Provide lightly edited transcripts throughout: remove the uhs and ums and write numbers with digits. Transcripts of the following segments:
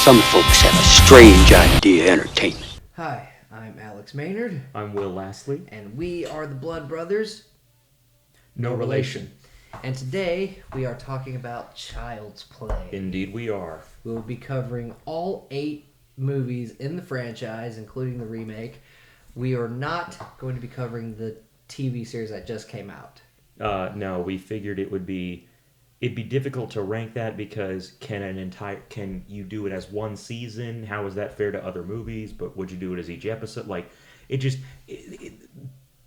Some folks have a strange idea of entertainment. Hi, I'm Alex Maynard. I'm Will Lastly. And we are the Blood Brothers. No relation. And today we are talking about Child's Play. Indeed we are. We will be covering all 8 movies in the franchise, including the remake. We are not going to be covering the TV series that just came out. No, we figured it'd be difficult to rank that because can you do it as one season? How is that fair to other movies? But would you do it as each episode? Like, they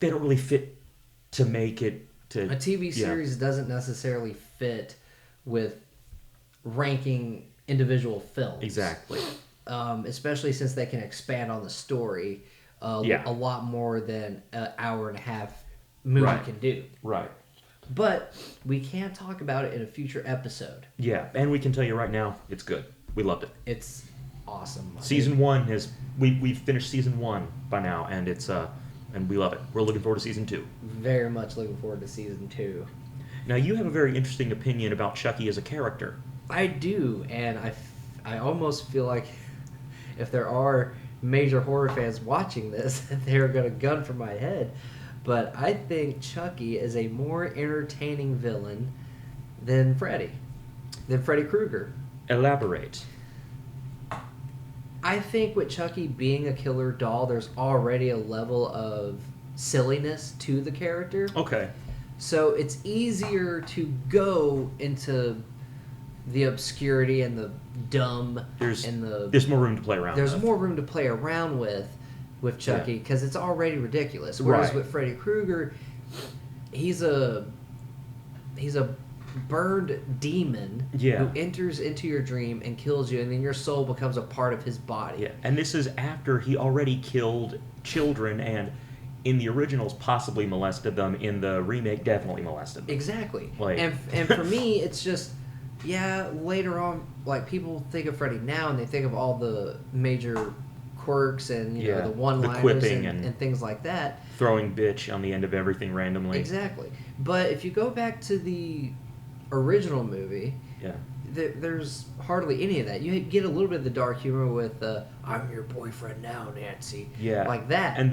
don't really fit to make it to... A TV series doesn't necessarily fit with ranking individual films. Exactly. Especially since they can expand on the story a lot more than an hour and a half movie can do. Right. But we can talk about it in a future episode. Yeah, and we can tell you right now, it's good. We loved it. It's awesome. Season 1 is... We've finished Season 1 by now, and it's... and we love it. We're looking forward to Season 2. Very much looking forward to Season 2. Now, you have a very interesting opinion about Chucky as a character. I do, and I almost feel like if there are major horror fans watching this, they're going to gun for my head. But I think Chucky is a more entertaining villain than Freddy Krueger. Elaborate. I think with Chucky being a killer doll, there's already a level of silliness to the character. Okay. So it's easier to go into the obscurity and the dumb. There's more room to play around with. There's more room to play around with Chucky because it's already ridiculous. Whereas with Freddy Krueger, he's a burned demon who enters into your dream and kills you, and then your soul becomes a part of his body. Yeah, and this is after he already killed children, and in the originals possibly molested them. In the remake, definitely molested them. Exactly. And for me, it's just later on, like, people think of Freddy now and they think of all the major quirks and you know the one-liners and things like that. Throwing bitch on the end of everything randomly. Exactly. But if you go back to the original movie, there's hardly any of that. You get a little bit of the dark humor with "I'm your boyfriend now, Nancy." Yeah, like that. And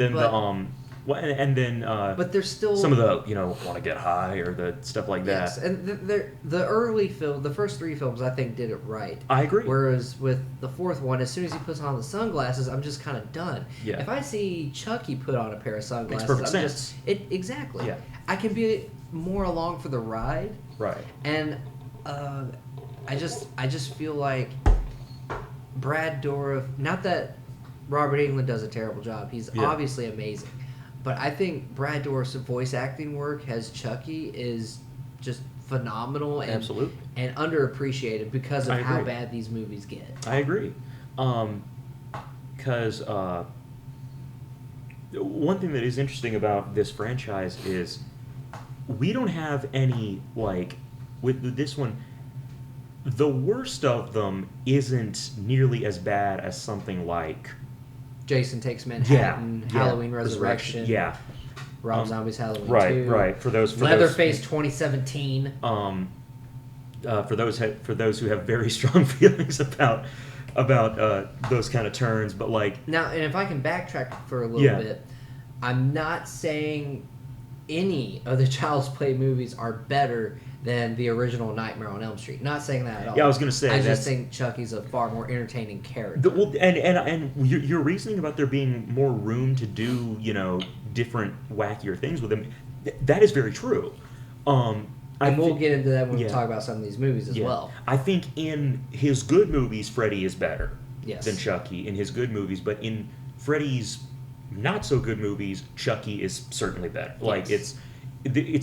then but there's still some of the want to get high or the stuff like that. Yes, and the early film, the first 3 films, I think did it right. I agree. Whereas with the 4th one, as soon as he puts on the sunglasses, I'm just kind of done. Yeah. If I see Chucky put on a pair of sunglasses, makes perfect sense. Exactly. Yeah. I can be more along for the ride. Right. And I just feel like Brad Dourif. Not that Robert Englund does a terrible job. He's obviously amazing. But I think Brad Dourif's voice acting work as Chucky is just phenomenal and underappreciated because of how bad these movies get. I agree. Because one thing that is interesting about this franchise is we don't have any, like, with this one, the worst of them isn't nearly as bad as something like Jason Takes Manhattan, Halloween Resurrection, Rob Zombie's Halloween 2, right. For Leatherface 2017. For those who have very strong feelings about those kind of turns, but like now, and if I can backtrack for a little bit, I'm not saying any of the Child's Play movies are better than the original Nightmare on Elm Street. Not saying that at all. Yeah, I was going to say I just think Chucky's a far more entertaining character. And your reasoning about there being more room to do, different wackier things with him, that is very true. And we'll get into that when we talk about some of these movies as well. I think in his good movies, Freddy is better than Chucky in his good movies, but in Freddy's not so good movies, Chucky is certainly better. Like, it's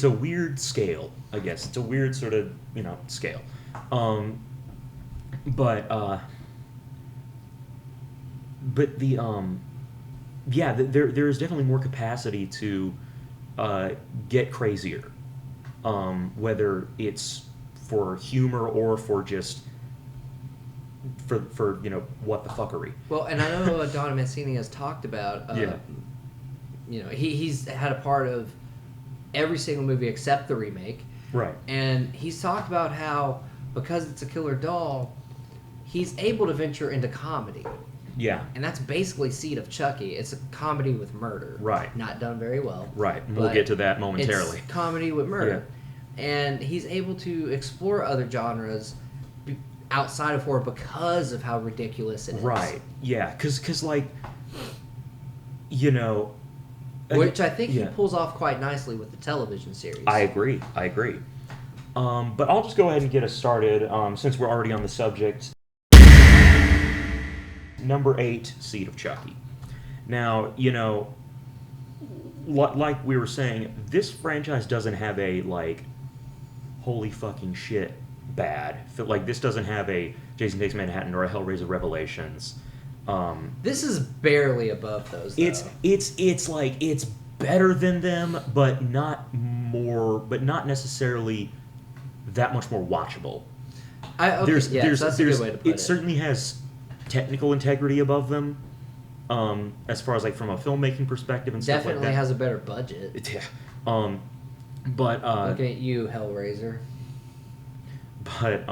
a weird scale, I guess. It's a weird sort of, scale. But there is definitely more capacity to get crazier, whether it's for humor or for just for what the fuckery. Well, and I know Don Mancini has talked about he's had a part of every single movie except the remake. Right. And he's talked about how, because it's a killer doll, he's able to venture into comedy. Yeah. And that's basically Seed of Chucky. It's a comedy with murder. Right. Not done very well. Right. And we'll get to that momentarily. It's comedy with murder. Yeah. And he's able to explore other genres outside of horror because of how ridiculous it is. Right. Yeah. Because like, you know... Which I think he pulls off quite nicely with the television series. I agree. But I'll just go ahead and get us started, since we're already on the subject. Number 8, Seed of Chucky. Now, you know, like we were saying, this franchise doesn't have a, like, holy fucking shit bad. Like, this doesn't have a Jason Takes Manhattan or a Hellraiser Revelations. This is barely above those, though. It's like, it's better than them, but not necessarily that much more watchable. That's a good way to put it. It certainly has technical integrity above them, as far as like from a filmmaking perspective and stuff like that. Definitely has a better budget. But looking at you, Hellraiser. But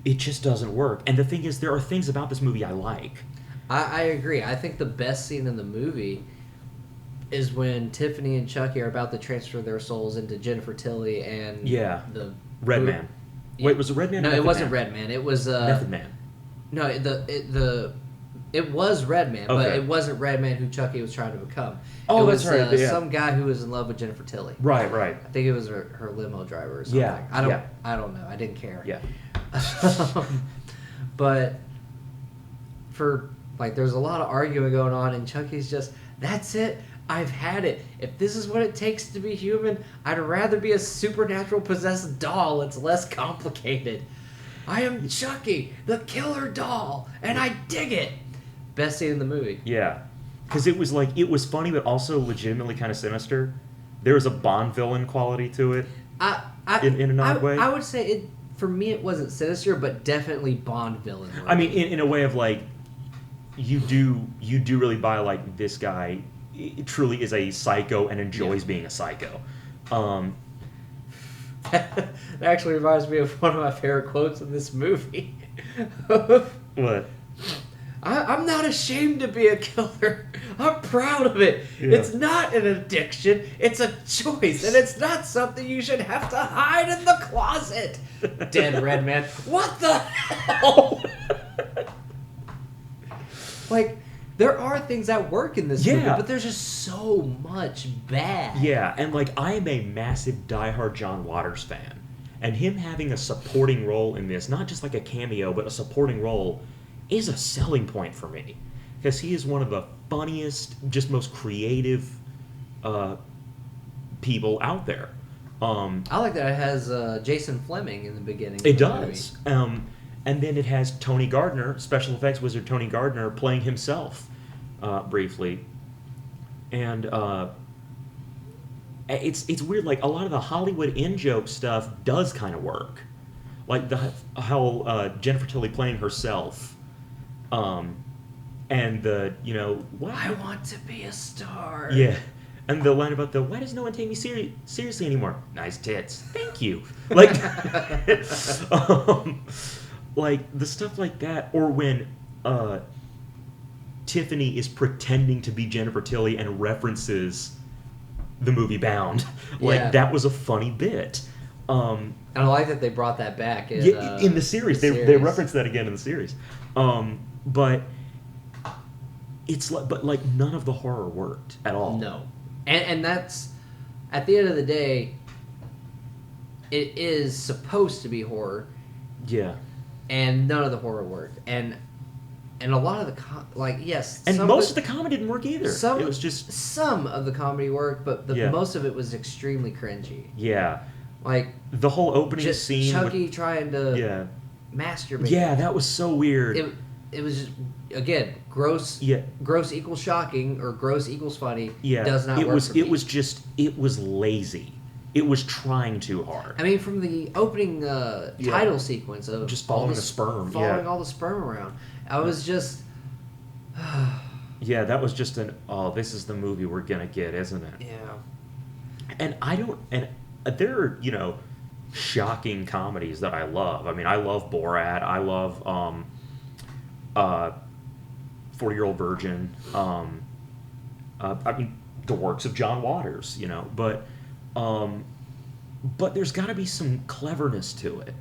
it just doesn't work. And the thing is, there are things about this movie I like. I agree. I think the best scene in the movie is when Tiffany and Chucky are about to transfer their souls into Jennifer Tilly and the Red Man. Wait, was it Red Man? No, it wasn't Red Man. It was Method Man. No, it was Red Man, but it wasn't Red Man who Chucky was trying to become. Oh, it was, that's right. Some guy who was in love with Jennifer Tilly. Right. I think it was her limo driver or something. Yeah. I don't know. I didn't care. Yeah. But there's a lot of arguing going on, and Chucky's just, that's it. I've had it. If this is what it takes to be human, I'd rather be a supernatural possessed doll. It's less complicated. I am Chucky, the killer doll, and I dig it. Best scene in the movie. Yeah. Because it was funny, but also legitimately kind of sinister. There was a Bond villain quality to it. In an odd way. I would say it. For me, it wasn't sinister, but definitely Bond villain. I mean, in a way of like, you do really buy like this guy truly is a psycho and enjoys being a psycho. That actually reminds me of one of my favorite quotes in this movie. What? I'm not ashamed to be a killer. I'm proud of it. Yeah. It's not an addiction. It's a choice, and it's not something you should have to hide in the closet. Dead Red Man. What the hell? Like, there are things that work in this movie, but there's just so much bad. Yeah, and like, I am a massive diehard John Waters fan, and him having a supporting role in this, not just like a cameo, but a supporting role, is a selling point for me, because he is one of the funniest, just most creative people out there. I like that it has Jason Fleming in the beginning. It does. And then it has Tony Gardner, special effects wizard Tony Gardner, playing himself briefly. And it's weird, like, a lot of the Hollywood in-joke stuff does kind of work. Like how Jennifer Tilly playing herself, and the, you know, what? I want to be a star. Yeah. And the line about why does no one take me seriously anymore? Nice tits. Thank you. Like, like the stuff like that, or when Tiffany is pretending to be Jennifer Tilly and references the movie Bound. Like, that was a funny bit. And I like that they brought that back in the series. They referenced that again in the series. But it's like none of the horror worked at all. No. And that's, at the end of the day, it is supposed to be horror. Yeah. And none of the horror worked. And a lot of the, yes. And most of the comedy didn't work either. It was just... Some of the comedy worked, but most of it was extremely cringy. Yeah. Like... The whole opening scene... Chucky trying to masturbate. Yeah, that was so weird. It was just, again, gross. Yeah. Gross equals shocking, or gross equals funny. Yeah. Does not work for me. It was lazy. It was trying too hard. I mean, from the opening title sequence of just following the sperm, all the sperm around, I was just. Yeah, that was just this is the movie we're gonna get, isn't it? Yeah. And there are, shocking comedies that I love. I mean, I love Borat. I love 40-Year-Old Virgin. I mean, the works of John Waters, you know. But there's got to be some cleverness to it.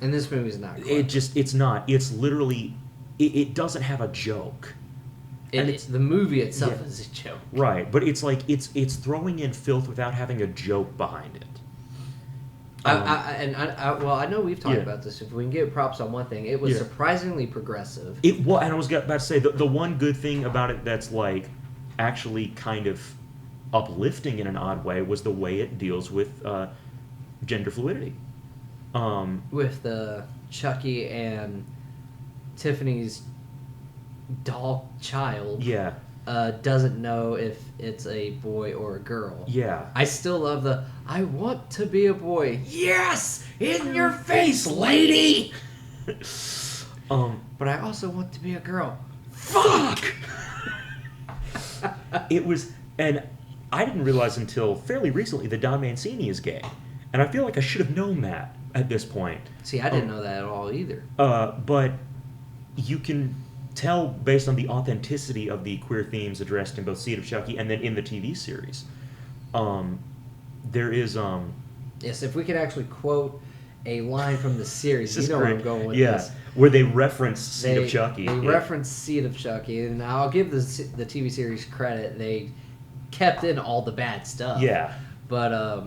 And this movie's not clever. It's not. It's literally, it doesn't have a joke. The movie itself is a joke. Right, but it's like, it's throwing in filth without having a joke behind it. I know we've talked about this. If we can give props on one thing, it was surprisingly progressive. And I was about to say, the one good thing about it that's like actually kind of uplifting in an odd way was the way it deals with gender fluidity. With Chucky and Tiffany's doll child. Yeah. Doesn't know if it's a boy or a girl. Yeah. I still love I want to be a boy. Yes! In your face, lady! But I also want to be a girl. Fuck! It was, and I didn't realize until fairly recently that Don Mancini is gay. And I feel like I should have known that at this point. See, I didn't know that at all either. But you can tell based on the authenticity of the queer themes addressed in both Seed of Chucky and then in the TV series. There is Yes, if we could actually quote a line from the series, you know where I'm going with this. Where they reference Seed of Chucky. They reference Seed of Chucky, and I'll give the TV series credit. They kept in all the bad stuff. Yeah. But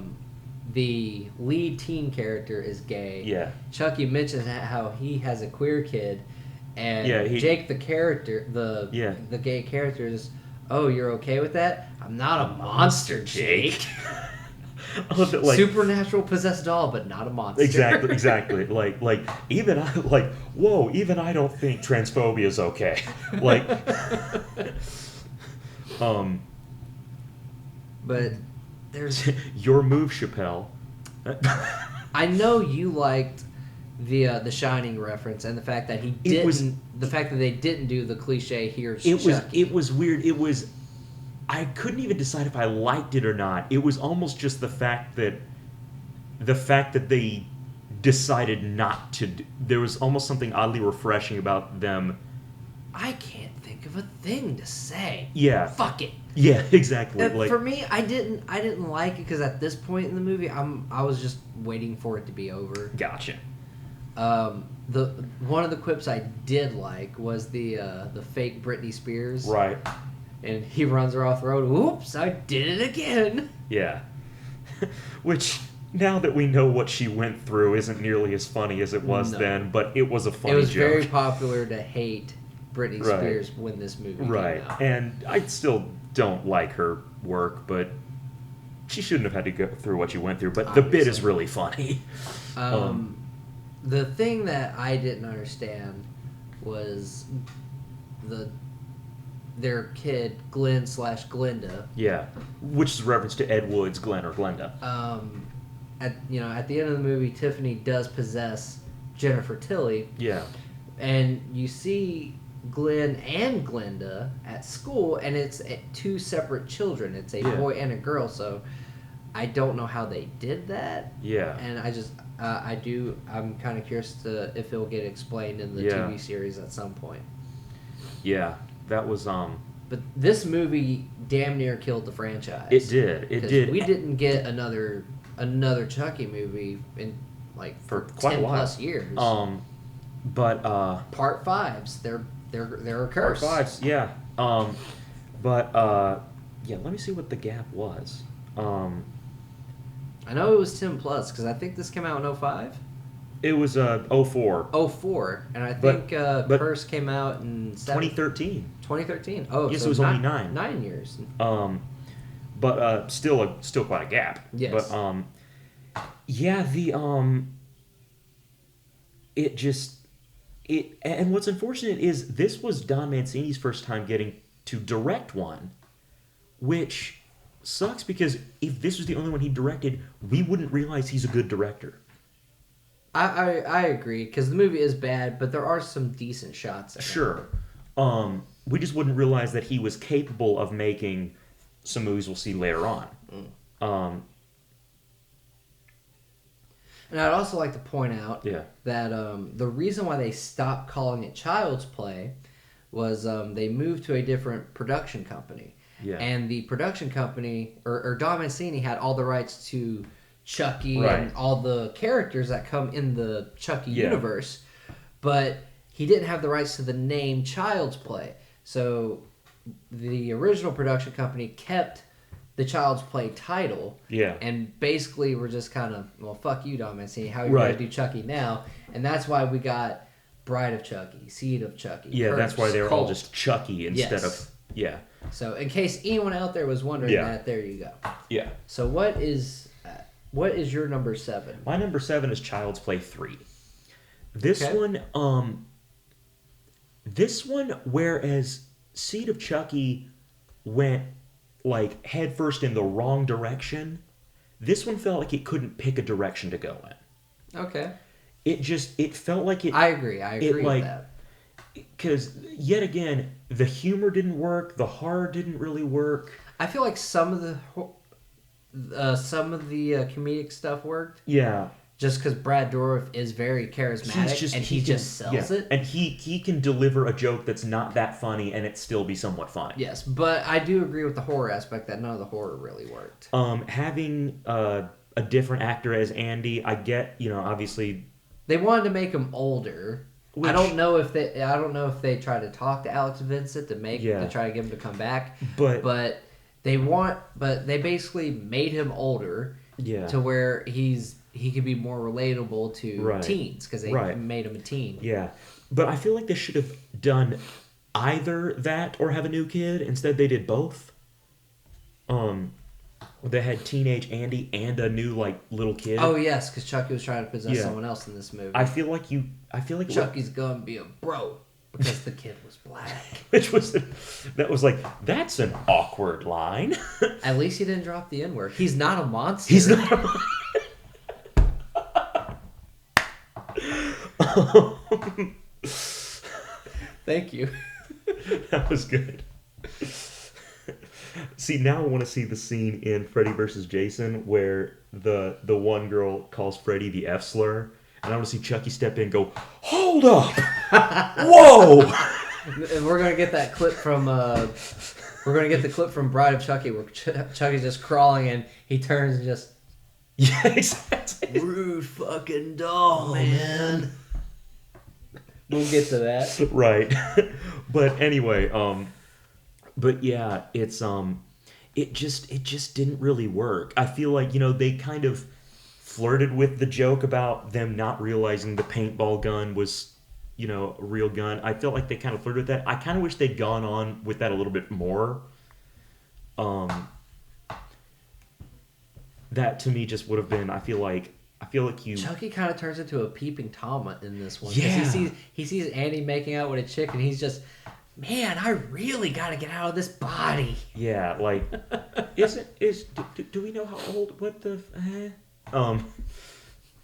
the lead teen character is gay. Yeah. Chucky mentions how he has a queer kid, and Jake, the character, the gay character, is, oh, you're okay with that? I'm not a monster, Jake. Like, supernatural possessed doll, but not a monster. Exactly. Like even I don't think transphobia is okay. Like, but there's your move, Chappelle. I know you liked the Shining reference and the fact that the fact that they didn't do the cliche here's Chucky. It was weird. I couldn't even decide if I liked it or not. It was almost just the fact that they decided not to. There was almost something oddly refreshing about them. I can't think of a thing to say. Yeah. Fuck it. Yeah, exactly. For me, I didn't like it because at this point in the movie, I was just waiting for it to be over. Gotcha. One of the quips I did like was the fake Britney Spears. Right. And he runs her off the road. Oops, I did it again. Yeah. Which, now that we know what she went through, isn't nearly as funny as it was then, but it was a funny joke. It was very popular to hate Britney Spears when this movie came out. And I still don't like her work, but she shouldn't have had to go through what she went through. But the bit is really funny. The thing that I didn't understand was their kid, Glenn/Glenda. Yeah, which is a reference to Ed Wood's Glenn or Glenda. At the end of the movie, Tiffany does possess Jennifer Tilly. Yeah. And you see Glenn and Glenda at school, and it's two separate children. It's a boy and a girl, so I don't know how they did that. Yeah. And I'm kind of curious if it'll get explained in the TV series at some point. Yeah. That was But this movie damn near killed the franchise. It did. We didn't get another Chucky movie in for quite 10 a while. plus years. But Part 5s, they're a curse. Part 5s, yeah. Let me see what the gap was. I know it was 10 plus because I think this came out in 2005. It was 2004. 2004, and I think Curse came out in 2013. 2013. Oh, yes, so it was only 9. 9 years. But still quite a gap. Yes. But and what's unfortunate is this was Don Mancini's first time getting to direct one, which sucks because if this was the only one he directed, we wouldn't realize he's a good director. I agree, because the movie is bad, but there are some decent shots in it. Sure. We just wouldn't realize that he was capable of making some movies we'll see later on. And I'd also like to point out Yeah. that the reason why they stopped calling it Child's Play was they moved to a different production company. Yeah. And the production company, or Don Mancini, had all the rights to Chucky Right. and all the characters that come in the Chucky Yeah. universe, but he didn't have the rights to the name Child's Play. So the original production company kept the Child's Play title. Yeah. And basically we're just kind of, well, fuck you, Don Mancini. How are you Right. going to do Chucky now? And that's why we got Bride of Chucky, Seed of Chucky. Yeah, that's why they were all Cult. just Chucky instead Yes. of... Yeah. So in case anyone out there was wondering that, there you go. Yeah. So what is your number 7? My number 7 is Child's Play 3. This one, whereas Seed of Chucky went like headfirst in the wrong direction, this one felt like it couldn't pick a direction to go in. Okay. It felt like it. I agree with that. Because yet again, the humor didn't work, the horror didn't really work. I feel like some of the comedic stuff worked. Yeah. Just because Brad Dourif is very charismatic he just sells it. And he can deliver a joke that's not that funny and it still be somewhat fun. Yes, but I do agree with the horror aspect that none of the horror really worked. Having a different actor as Andy, I get, obviously they wanted to make him older. I don't know if they tried to talk to Alex Vincent to try to get him to come back. But they basically made him older to where he could be more relatable to teens because they made him a teen. Yeah. But I feel like they should have done either that or have a new kid. Instead they did both. They had teenage Andy and a new little kid. Oh yes, because Chucky was trying to possess someone else in this movie. I feel like Chucky's gonna be a bro because the kid was black. That's an awkward line. At least he didn't drop the N-word. He's not a monster. He's not a monster. Thank you. That was good. See, now I want to see the scene in Freddy vs. Jason where the one girl calls Freddy the F slur, and I want to see Chucky step in and go, "Hold up! Whoa!" We're gonna get that clip from Bride of Chucky where Chucky's just crawling and he turns and just exactly. Rude fucking doll, man. We'll get to that. Right. But anyway, but yeah, it's it just didn't really work. I feel like, they kind of flirted with the joke about them not realizing the paintball gun was, a real gun. I felt like they kind of flirted with that. I kind of wish they'd gone on with that a little bit more. That to me just would have been, I feel like you... Chucky kind of turns into a peeping Tom in this one. Yeah. He sees Andy making out with a chick and he's just, man, I really got to get out of this body. Yeah, do we know how old, what the,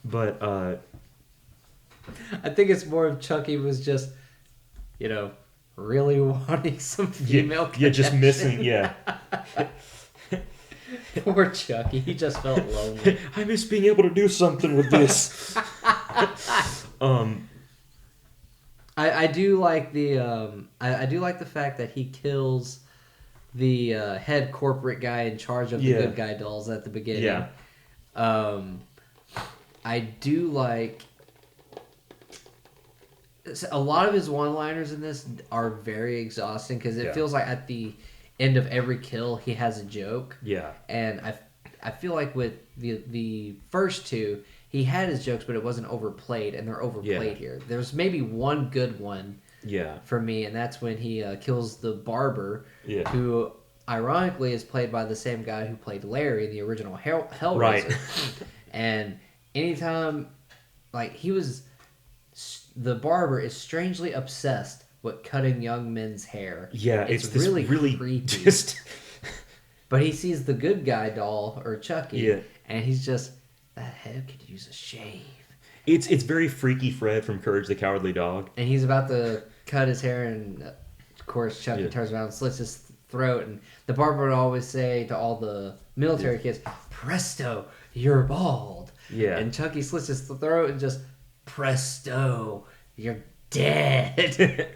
but, I think it's more of Chucky was just, really wanting some female connection. Yeah, just missing, yeah. Poor Chucky, he just felt lonely. I miss being able to do something with this. I do like the fact that he kills the head corporate guy in charge of the good guy dolls at the beginning. Yeah. I do like a lot of his one-liners in this are very exhausting because it feels like at the end of every kill he has a joke. Yeah. And I feel like with the first two he had his jokes, but it wasn't overplayed, and they're overplayed here. There's maybe one good one for me, and that's when he kills the barber, who ironically is played by the same guy who played Larry in the original Hellraiser. Right. And anytime, the barber is strangely obsessed with cutting young men's hair. Yeah, it's really creepy. But he sees the good guy doll, or Chucky, and he's just, that head could use a shave. It's very Freaky Fred from Courage the Cowardly Dog. And he's about to cut his hair, and of course Chucky turns around and slits his throat. And the barber would always say to all the military kids, "Presto, you're bald." Yeah. And Chucky slits his throat and just, presto, you're dead.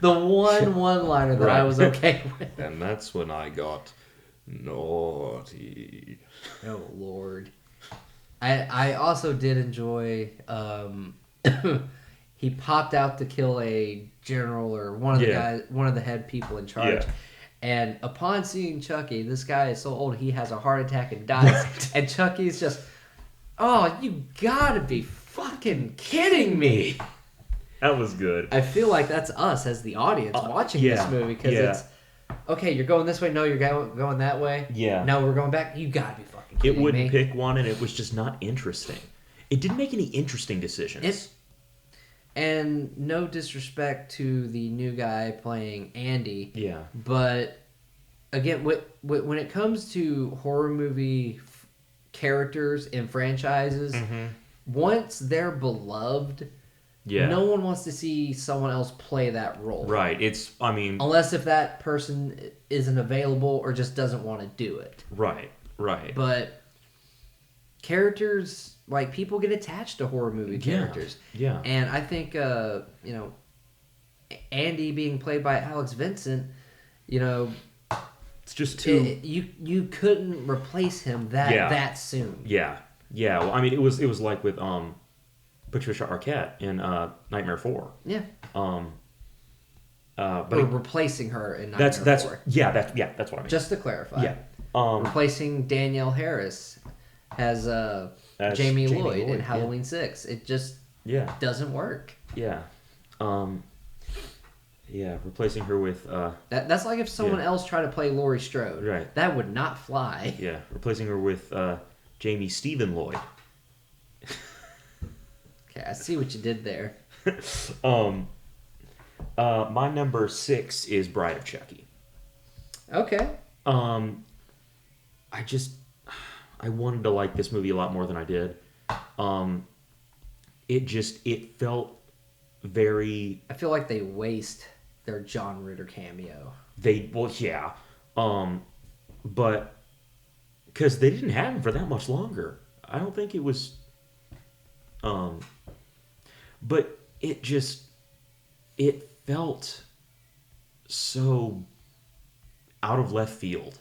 The one-liner that I was okay with. And that's when I got naughty. Oh, Lord. I also did enjoy, he popped out to kill a general or one of the guys, one of the head people in charge. Yeah. And upon seeing Chucky, this guy is so old he has a heart attack and dies. Right. And Chucky's just, oh, you gotta be fucking kidding me. That was good. I feel like that's us as the audience watching this movie because it's, okay, you're going this way. No, you're going that way. Yeah. No, we're going back. You gotta be fucking kidding me. It wouldn't pick one, and it was just not interesting. It didn't make any interesting decisions. And no disrespect to the new guy playing Andy. Yeah. But again, when it comes to horror movie characters and franchises, once they're beloved, no one wants to see someone else play that role. Right. Unless if that person isn't available or just doesn't want to do it. Right. But characters, like, people get attached to horror movie characters. Yeah. And I think, Andy being played by Alex Vincent, it's just too... you couldn't replace him that soon. Yeah. Well, it was like with Patricia Arquette in Nightmare 4. Yeah. But or replacing her in Nightmare 4. That's what I mean. Just to clarify. Yeah. Replacing Danielle Harris as Jamie Lloyd in Halloween 6. It just doesn't work. Yeah. Replacing her with... That's like if someone else tried to play Laurie Strode. Right. That would not fly. Yeah. Replacing her with Jamie Stephen Lloyd. Okay, I see what you did there. My number 6 is Bride of Chucky. Okay. I wanted to like this movie a lot more than I did. It felt very... I feel like they waste their John Ritter cameo. But because they didn't have him for that much longer. I don't think it was... But it felt so out of left field.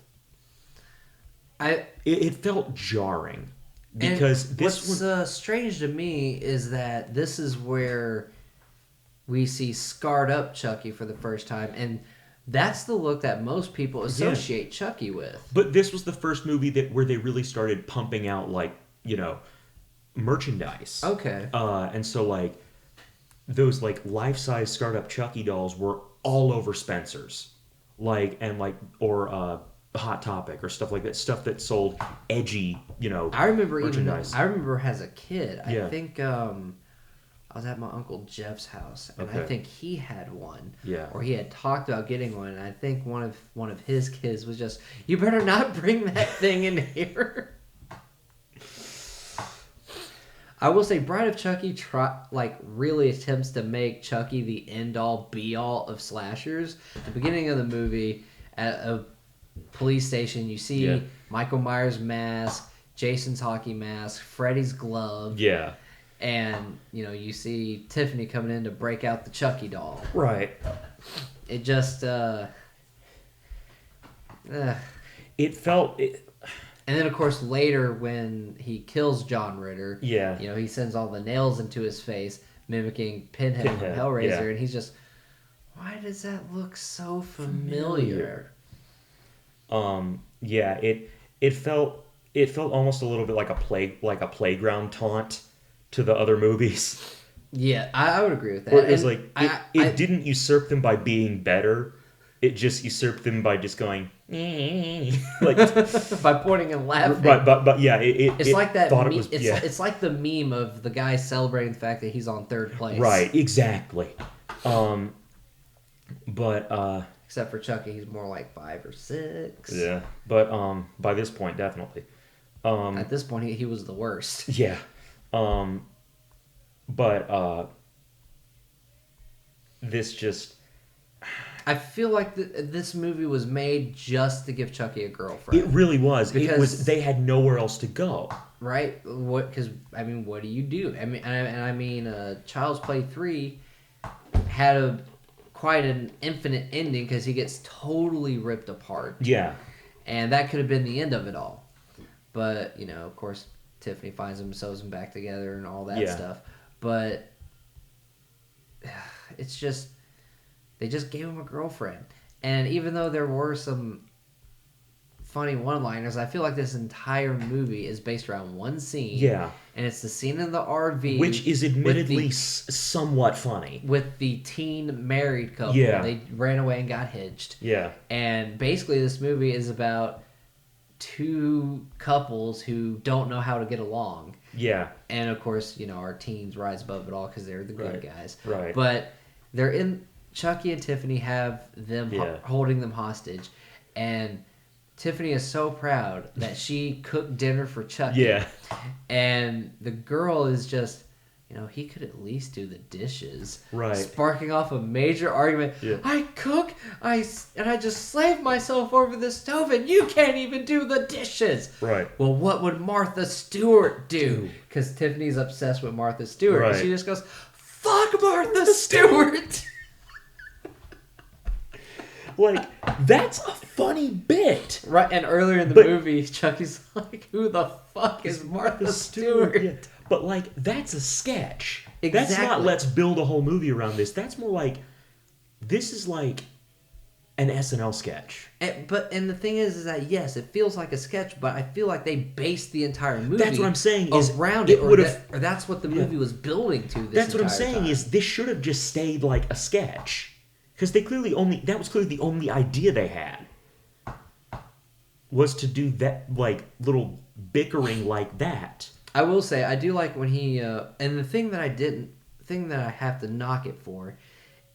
It felt jarring because what's strange to me is that this is where we see scarred up Chucky for the first time, and that's the look that most people associate Chucky with. But this was the first movie where they really started pumping out merchandise. Okay. And so those life-size scarred up Chucky dolls were all over Spencer's, or Hot Topic or stuff like that. Stuff that sold edgy, I remember merchandise. I remember as a kid. Yeah. I think I was at my Uncle Jeff's house, and I think he had one. Yeah. Or he had talked about getting one, and I think one of his kids was just, "You better not bring that thing in here." I will say, Bride of Chucky really attempts to make Chucky the end-all, be-all of slashers. At the beginning of the movie, at a police station, you see Michael Myers' mask, Jason's hockey mask, Freddy's glove. Yeah. And, you see Tiffany coming in to break out the Chucky doll. Right. It just, It felt... And then, of course, later when he kills John Ritter, he sends all the nails into his face, mimicking Pinhead from Hellraiser, and he's just, why does that look so familiar? It felt almost a little bit like a playground taunt to the other movies. Yeah, I would agree with that. Where it was it didn't usurp them by being better. It just usurped them by just going by pointing and laughing. Right, but it's like that. Thought it was, it's like the meme of the guy celebrating the fact that he's on third place. Right, exactly. But except for Chucky, he's more like 5 or 6. Yeah, but by this point, definitely. At this point, he was the worst. Yeah, but this just. I feel like this movie was made just to give Chucky a girlfriend. It really was. They had nowhere else to go. right? What? Because I mean, what do you do? I mean, Child's Play 3 had quite an infinite ending because he gets totally ripped apart. Yeah. And that could have been the end of it all. But, of course, Tiffany finds them, sews them back together and all that stuff. But it's just, they just gave him a girlfriend. And even though there were some funny one-liners, I feel like this entire movie is based around one scene. Yeah. And it's the scene in the RV. Which is admittedly somewhat funny. With the teen married couple. Yeah. They ran away and got hitched. Yeah. And basically this movie is about two couples who don't know how to get along. Yeah. And of course, our teens rise above it all because they're the good guys. Right. But they're in... Chucky and Tiffany have them holding them hostage. And Tiffany is so proud that she cooked dinner for Chucky. Yeah. And the girl is just, he could at least do the dishes. Right. Sparking off a major argument. Yeah. I cook, I just slave myself over the stove, and you can't even do the dishes. Right. Well, what would Martha Stewart do? Because Tiffany's obsessed with Martha Stewart. Right. And she just goes, fuck Martha Stewart. Like, that's a funny bit. Right, and earlier in the movie, Chucky's like, who the fuck is Martha Stewart? Yeah. But, like, that's a sketch. Exactly. That's not let's build a whole movie around this. That's more like, this is like an SNL sketch. And the thing is that, yes, it feels like a sketch, but I feel like they based the entire movie that's what I'm saying around it, or that's what the movie was building to this That's what I'm saying time. Is this should have just stayed like a sketch. Because that was clearly the only idea they had, was to do that, like, little bickering like that. I will say, I do like when he, and the thing that I have to knock it for,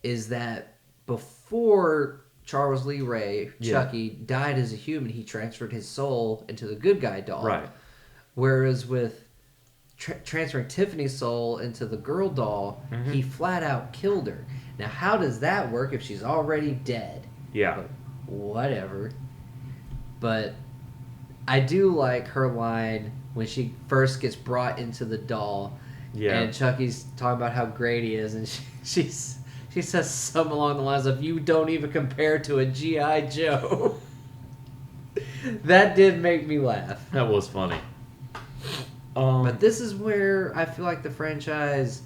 is that before Charles Lee Ray, Chucky, died as a human, he transferred his soul into the good guy doll. Right. Whereas with transferring Tiffany's soul into the girl doll, he flat out killed her. Now, how does that work if she's already dead? Yeah. But whatever. But I do like her line when she first gets brought into the doll. Yeah. And Chucky's talking about how great he is, and she says something along the lines of, "You don't even compare to a G.I. Joe." That did make me laugh. That was funny. But this is where I feel like the franchise...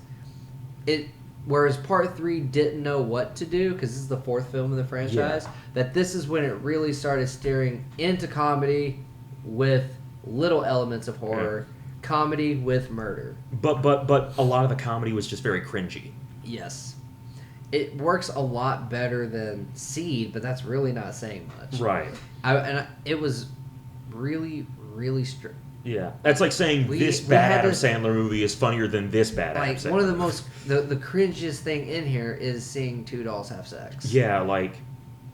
Whereas Part 3 didn't know what to do, because this is the fourth film in the franchise, that this is when it really started steering into comedy with little elements of horror, comedy with murder. But a lot of the comedy was just very cringy. Yes. It works a lot better than Seed, but that's really not saying much. Right. It was really, really strict. Yeah, that's like saying this bad Adam Sandler movie is funnier than this bad Adam Sandler. Like, one of the most... The cringiest thing in here is seeing two dolls have sex. Yeah, like,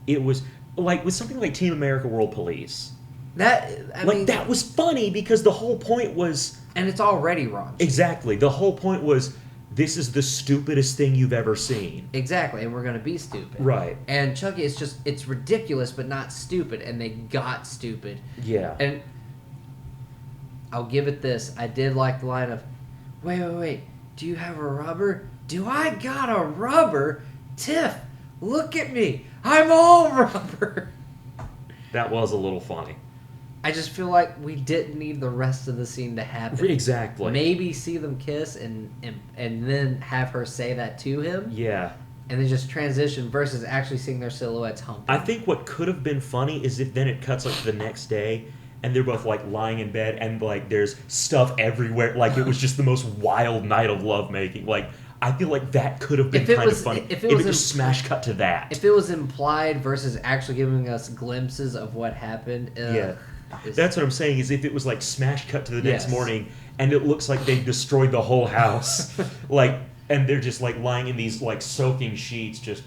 it was... Like, with something like Team America World Police. I mean, that was funny because the whole point was... And it's already wrong. Exactly. The whole point was, this is the stupidest thing you've ever seen. Exactly, and we're going to be stupid. Right. And Chucky, it's ridiculous, but not stupid, and they got stupid. Yeah. And... I'll give it this. I did like the line of, wait. Do you have a rubber? Do I got a rubber? Tiff, look at me. I'm all rubber. That was a little funny. I just feel like we didn't need the rest of the scene to happen. Exactly. Maybe see them kiss and then have her say that to him. Yeah. And then just transition versus actually seeing their silhouettes humping. I think what could have been funny is if then it cuts like to the next day and they're both like lying in bed and like there's stuff everywhere. Like it was just the most wild night of lovemaking. Like I feel like that could have been kind of funny. If it just smash cut to that. If it was implied versus actually giving us glimpses of what happened. Yeah. That's what I'm saying is if it was like smash cut to the next morning and it looks like they destroyed the whole house. Like, and they're just like lying in these like soaking sheets just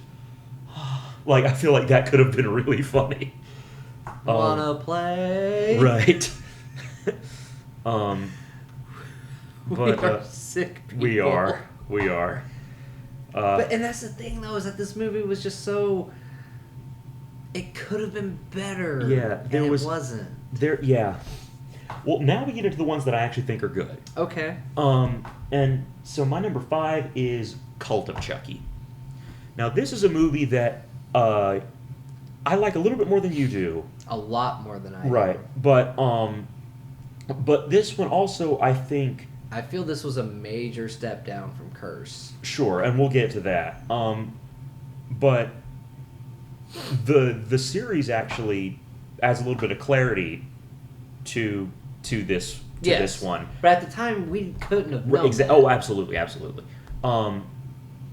like I feel like that could have been really funny. Wanna play? Right. We are sick people. We are. And that's the thing, though, is that this movie was just so... It could have been better. Yeah, it wasn't. Well, now we get into the ones that I actually think are good. Okay. And so my number 5 is Cult of Chucky. Now, this is a movie that I like a little bit more than you do. A lot more than I do. Right. But this one also, I think... I feel this was a major step down from Curse. Sure, and we'll get to that. But the series actually adds a little bit of clarity to this one. But at the time, we couldn't have known that. Oh, absolutely.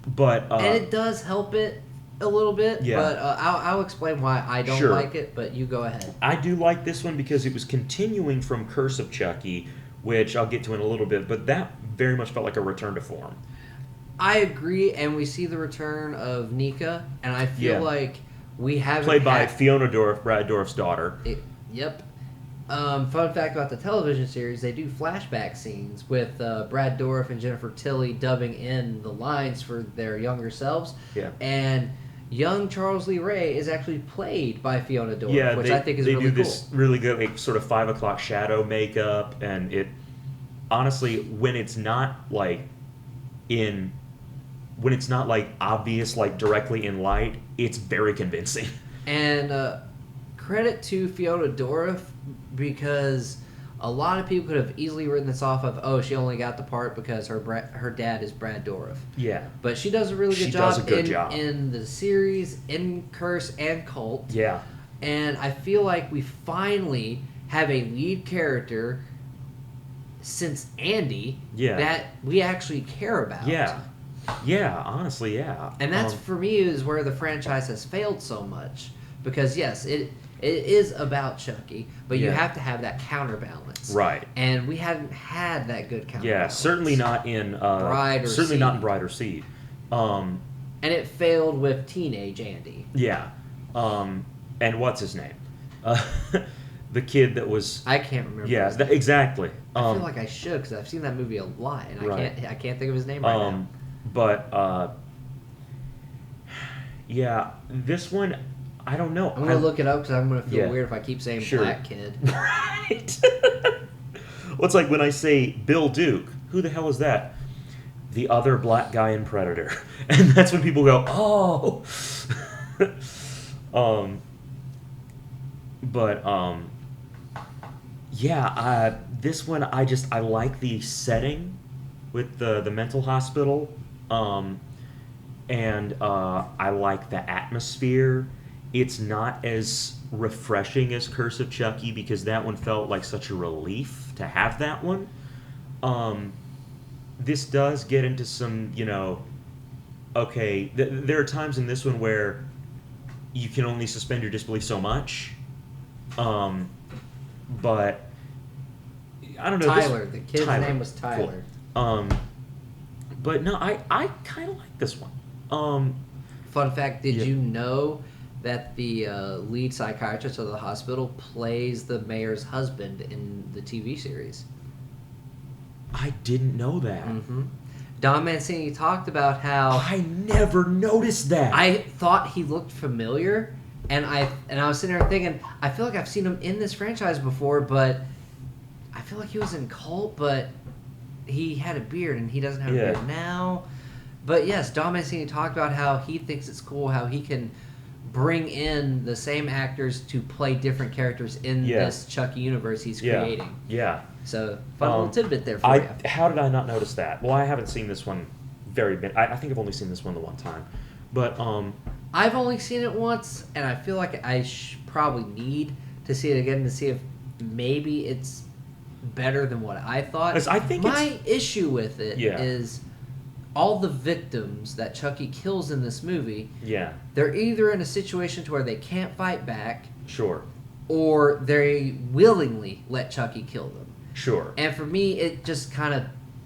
But and it does help it a little bit. Yeah. But I'll explain why I don't like it. But you go ahead. I do like this one because it was continuing from Curse of Chucky, which I'll get to in a little bit. But that very much felt like a return to form. I agree, and we see the return of Nika, and I feel like we haven't played by Fiona Dorff, Brad Dourif's daughter. Yep. Fun fact about the television series, they do flashback scenes with Brad Dourif and Jennifer Tilly dubbing in the lines for their younger selves. Yeah. And young Charles Lee Ray is actually played by Fiona Dorff, which I think is really cool. They do this really good, like, sort of 5 o'clock shadow makeup, and it honestly, when it's not obvious, like directly in light, it's very convincing. And credit to Fiona Dorff, because a lot of people could have easily written this off of, oh, she only got the part because her dad is Brad Dourif. Yeah. But she does a really good job in the series, in Curse and Cult. Yeah. And I feel like we finally have a lead character since Andy that we actually care about. Yeah. Yeah, honestly, yeah. And that's, for me, is where the franchise has failed so much. Because, yes, it is about Chucky, but you have to have that counterbalance. Right. And we haven't had that good counterbalance. Yeah, certainly not in Bride or Seed. And it failed with teenage Andy. Yeah. And what's his name? The kid that was... I can't remember. Yeah, exactly. I feel like I should, because I've seen that movie a lot, and I can't think of his name right now. But, yeah, this one, I don't know. I'm going to look it up, because I'm going to feel weird if I keep saying black kid. Right. Well, it's like when I say Bill Duke. Who the hell is that? The other black guy in Predator. And that's when people go, oh! Yeah, this one, I like the setting with the mental hospital, and I like the atmosphere. It's not as refreshing as Curse of Chucky, because that one felt like such a relief to have that one. This does get into some, okay, there are times in this one where you can only suspend your disbelief so much. But I don't know. Tyler, the kid's name was Tyler. Cool. But no, I kind of like this one. Fun fact: did you know that the lead psychiatrist of the hospital plays the mayor's husband in the TV series? I didn't know that. Mm-hmm. Don Mancini talked about how I never noticed that. I thought he looked familiar. And I was sitting there thinking, I feel like I've seen him in this franchise before, but I feel like he was in Cult, but he had a beard, and he doesn't have a beard now. But yes, Don Mancini talked about how he thinks it's cool how he can bring in the same actors to play different characters in this Chucky universe he's creating. Yeah. So, fun little tidbit there for you. How did I not notice that? Well, I haven't seen this one I think I've only seen this one the one time. But, I've only seen it once, and I feel like I probably need to see it again to see if maybe it's better than what I thought. I think my issue with it is all the victims that Chucky kills in this movie. Yeah, they're either in a situation to where they can't fight back. Sure. Or they willingly let Chucky kill them. Sure. And for me, it just kind of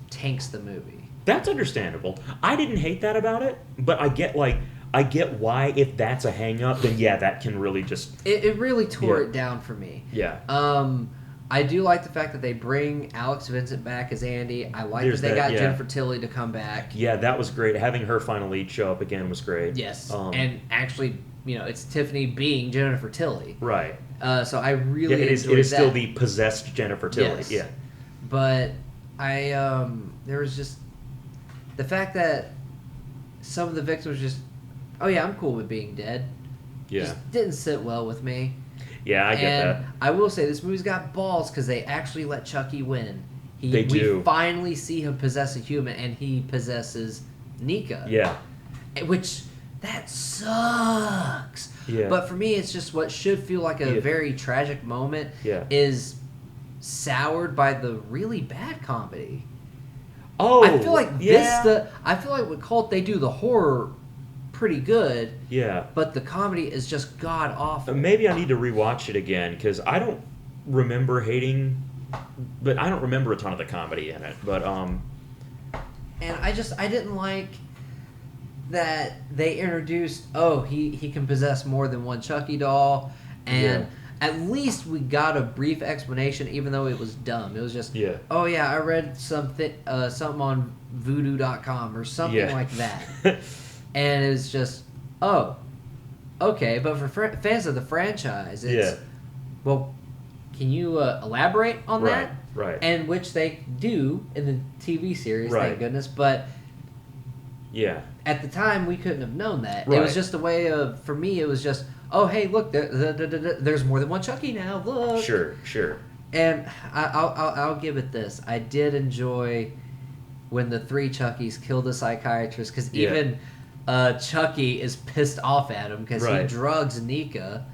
tanks the movie. That's understandable. I didn't hate that about it, but I get why, if that's a hang up, then that can really just... It really tore it down for me. Yeah. I do like the fact that they bring Alex Vincent back as Andy. I like There's that they that, got yeah. Jennifer Tilly to come back. Yeah, that was great. Having her final lead show up again was great. Yes, and actually, it's Tiffany being Jennifer Tilly. Right. So I really it is enjoyed that. still the possessed Jennifer Tilly. Yes. Yeah. But there was just the fact that some of the victims just, oh yeah, I'm cool with being dead. Yeah. Just didn't sit well with me. Yeah, I get and that. I will say this movie's got balls because they actually let Chucky win. They do. We finally see him possess a human, and he possesses Nika. Yeah. Which, that sucks. Yeah. But for me, it's just what should feel like a very tragic moment is soured by the really bad comedy. Oh, I feel like I feel like with Cult they do the horror pretty good. Yeah. But the comedy is just god awful. Maybe I need to rewatch it again because I don't remember hating, but I don't remember a ton of the comedy in it. But and I didn't like that they introduced he can possess more than one Chucky doll, and at least we got a brief explanation, even though it was dumb. It was just I read something on voodoo.com or something like that. And it was just, okay. But for fans of the franchise, it's, well, can you elaborate on that? Right. And which they do in the TV series, thank goodness. But at the time, we couldn't have known that. It was just a way of, for me, it was just, oh, hey, look, there's more than one Chucky now. Look. Sure. And I'll give it this. I did enjoy when the three Chuckies killed the psychiatrist, because even Chucky is pissed off at him because he drugs Nika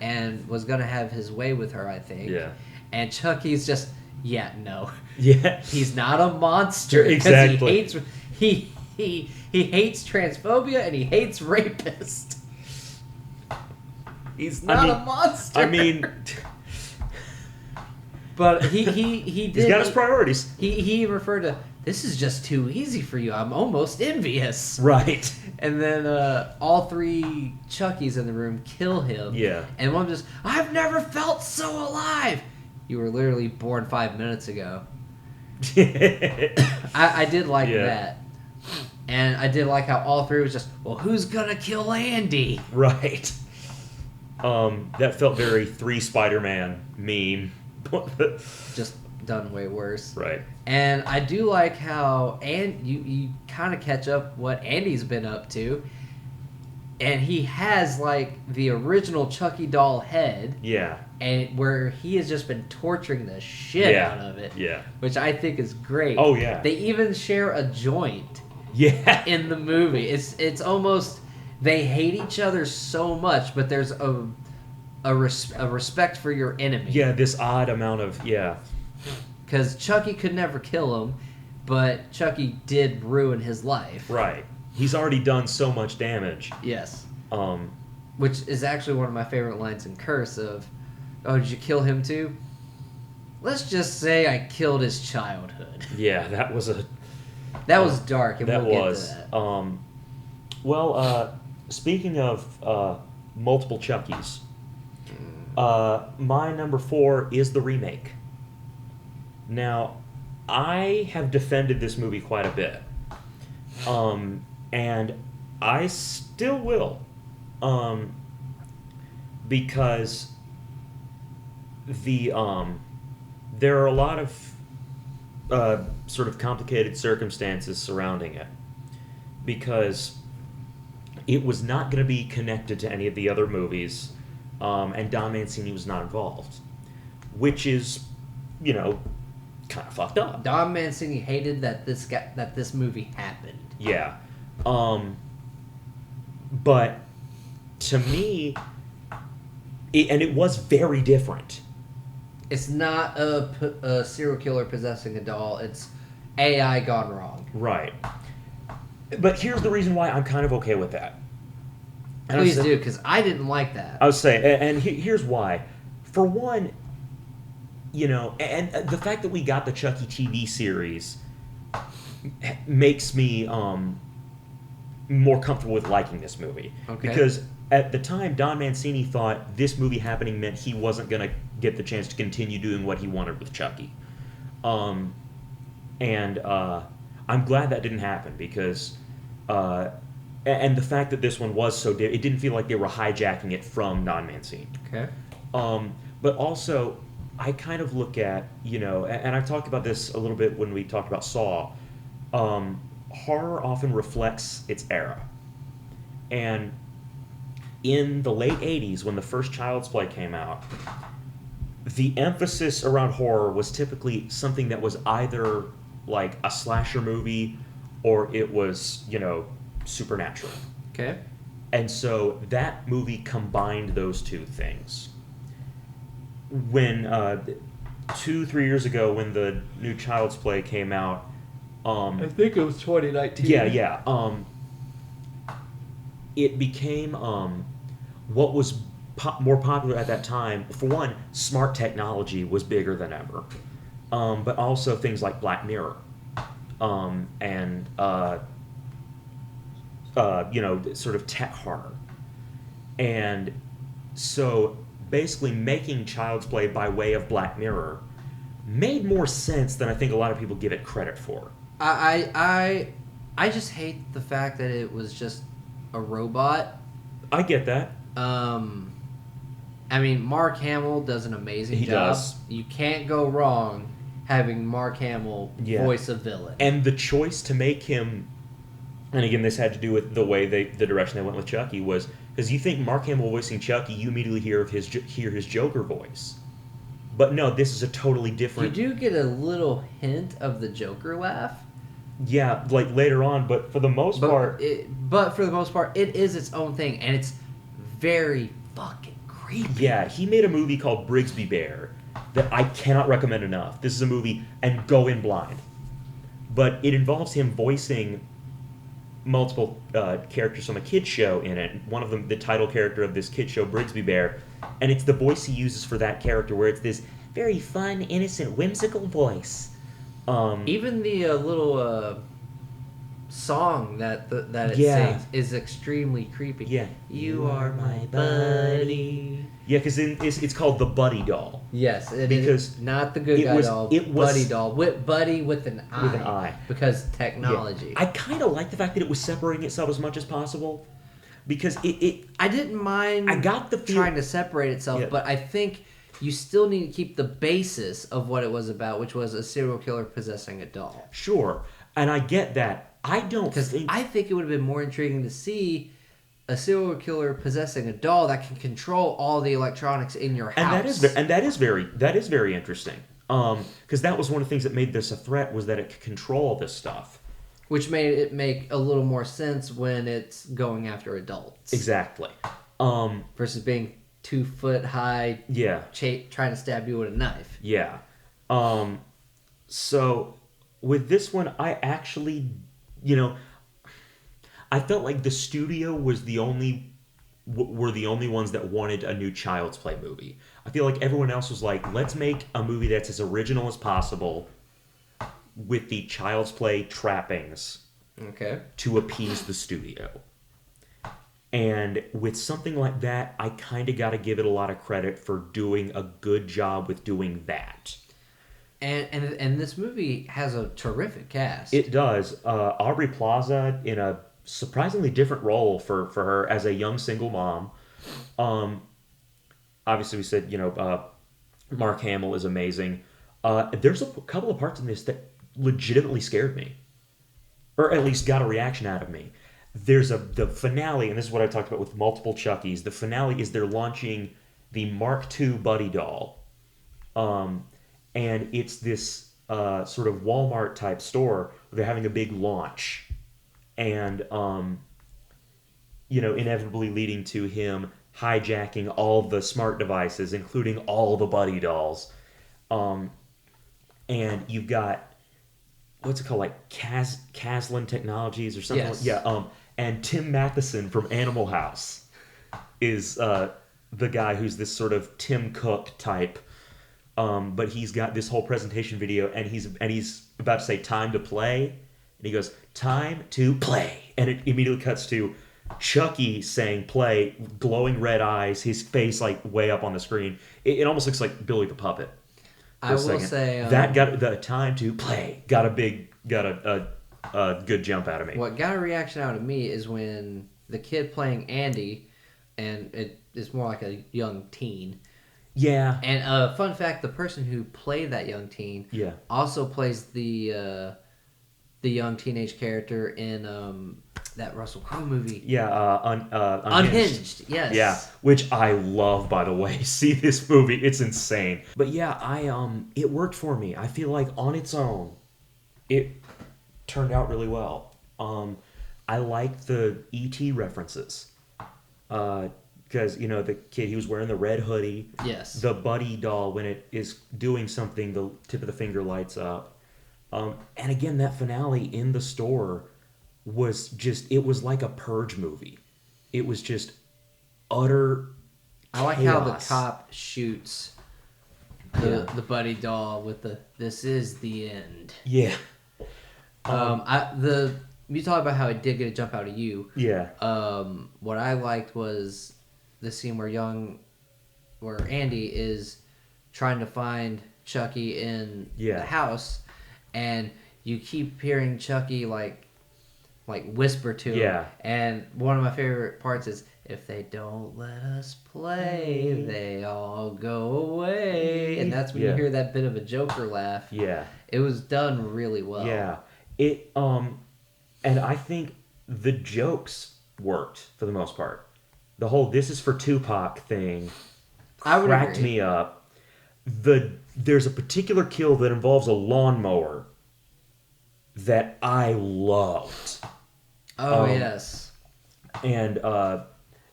and was going to have his way with her, I think. Yeah. And Chucky's just, no. Yeah. He's not a monster. Exactly. He hates transphobia and he hates rapists. He's not a monster. I mean... But he did... He's got his priorities. He referred to, this is just too easy for you. I'm almost envious. Right. And then all three Chuckies in the room kill him. Yeah. And one just, I've never felt so alive. You were literally born 5 minutes ago. I did like that. And I did like how all three was just, well, who's gonna kill Andy? Right. That felt very 3 Spider-Man meme. Just done way worse. Right. And I do like how you kind of catch up what Andy's been up to. And he has, like, the original Chucky doll head. Yeah. And where he has just been torturing the shit out of it. Yeah. Which I think is great. Oh, yeah. They even share a joint. Yeah. In the movie. It's almost... They hate each other so much, but there's a respect for your enemy. Yeah, this odd amount of... Yeah. Because Chucky could never kill him, but Chucky did ruin his life. Right. He's already done so much damage. Yes. Which is actually one of my favorite lines in Curse of, oh, did you kill him too? Let's just say I killed his childhood. Yeah, that was a... That was dark, and we'll get to that. Well, speaking of multiple Chuckies, my number 4 is the remake. Now, I have defended this movie quite a bit. And I still will. Because there are a lot of sort of complicated circumstances surrounding it. Because it was not going to be connected to any of the other movies, and Don Mancini was not involved. Which is, kind of fucked up. Don Mancini hated that this movie happened. Yeah. But to me, it was very different. It's not a serial killer possessing a doll. It's AI gone wrong. Right. But here's the reason why I'm kind of okay with that. Please do, because I didn't like that. I was saying, and here's why. For one, and the fact that we got the Chucky TV series makes me more comfortable with liking this movie. Okay. Because at the time, Don Mancini thought this movie happening meant he wasn't going to get the chance to continue doing what he wanted with Chucky. And I'm glad that didn't happen because, and the fact that this one was so it didn't feel like they were hijacking it from Don Mancini. Okay. But also, I kind of look at, and I've talked about this a little bit when we talked about Saw. Horror often reflects its era. And in the late 80s, when the first Child's Play came out, the emphasis around horror was typically something that was either like a slasher movie or it was, supernatural. Okay. And so that movie combined those two things. When 2-3 years ago, when the new Child's Play came out, I think it was 2019. Yeah. It became what was more popular at that time. For one, smart technology was bigger than ever, but also things like Black Mirror, and sort of tech horror, and so basically making Child's Play by way of Black Mirror made more sense than I think a lot of people give it credit for. I just hate the fact that it was just a robot. I get that. I mean, Mark Hamill does an amazing job. Does. You can't go wrong having Mark Hamill voice a villain. And the choice to make him, and again, this had to do with the way the direction they went with Chucky, was because you think Mark Hamill voicing Chucky, you immediately hear his Joker voice. But no, this is a totally different. You do get a little hint of the Joker laugh. Yeah, like later on, but for the most part... But for the most part, it is its own thing, and it's very fucking creepy. Yeah, he made a movie called Brigsby Bear that I cannot recommend enough. This is a movie, and go in blind. But it involves him voicing multiple characters from a kid's show in it. One of them, the title character of this kid's show, Brigsby Bear, and it's the voice he uses for that character, where it's this very fun, innocent, whimsical voice. Even the little song that it sings is extremely creepy. Yeah. You are my buddy. Yeah, because it's called the Buddy Doll. Yes, it because is not the good guy doll. It was Buddy doll. Buddy with an eye. With an eye. Because technology. Yeah. I kind of like the fact that it was separating itself as much as possible. Because I didn't mind I got the trying to separate itself, but I think you still need to keep the basis of what it was about, which was a serial killer possessing a doll. Sure, and I get that. I think it would have been more intriguing to see a serial killer possessing a doll that can control all the electronics in your house. And that is very interesting. Because that was one of the things that made this a threat, was that it could control this stuff. Which made it make a little more sense when it's going after adults. Exactly. Versus being 2 foot high, trying to stab you with a knife. Yeah. So with this one, I actually, I felt like the studio were the only ones that wanted a new Child's Play movie. I feel like everyone else was like, let's make a movie that's as original as possible with the Child's Play trappings to appease the studio. And with something like that, I kind of got to give it a lot of credit for doing a good job with doing that. And this movie has a terrific cast. It does. Aubrey Plaza in a surprisingly different role for her as a young single mom. Obviously, we said, Mark Hamill is amazing. There's a couple of parts in this that legitimately scared me, or at least got a reaction out of me. There's the finale, and this is what I talked about with multiple Chuckies. The finale is they're launching the Mark II Buddy doll, and it's this sort of Walmart type store where they're having a big launch, and inevitably leading to him hijacking all the smart devices, including all the Buddy dolls, and you've got, what's it called, like Caslin Technologies or something? Yes. Yeah. And Tim Matheson from Animal House is the guy who's this sort of Tim Cook type, but he's got this whole presentation video, and he's about to say time to play, and he goes, time to play, and it immediately cuts to Chucky saying play, glowing red eyes, his face like way up on the screen. It almost looks like Billy the Puppet. I will say that got the time to play. Got a good jump out of me. what got a reaction out of me is when the kid playing Andy, and it's more like a young teen. Yeah. And fun fact: the person who played that young teen, also plays the young teenage character in that Russell Crowe movie. Yeah, Unhinged. Yes. Yeah, which I love, by the way. See this movie, it's insane. But yeah, it worked for me. I feel like on its own, it turned out really well. I like the E.T. references. Because, the kid, he was wearing the red hoodie. Yes. The Buddy doll, when it is doing something, the tip of the finger lights up. And again, that finale in the store was just, it was like a Purge movie. It was just utter I like chaos. how the cop shoots the Buddy doll with "This is the end." Yeah. You talk about how it did get a jump out of you. Yeah. What I liked was the scene where Andy is trying to find Chucky in the house, and you keep hearing Chucky like whisper to him. And one of my favorite parts is, "If they don't let us play, they all go away." And that's when you hear that bit of a Joker laugh. Yeah. It was done really well. Yeah. And I think the jokes worked for the most part. The whole "this is for Tupac" thing cracked me up. There's a particular kill that involves a lawnmower that I loved. Oh, yes. And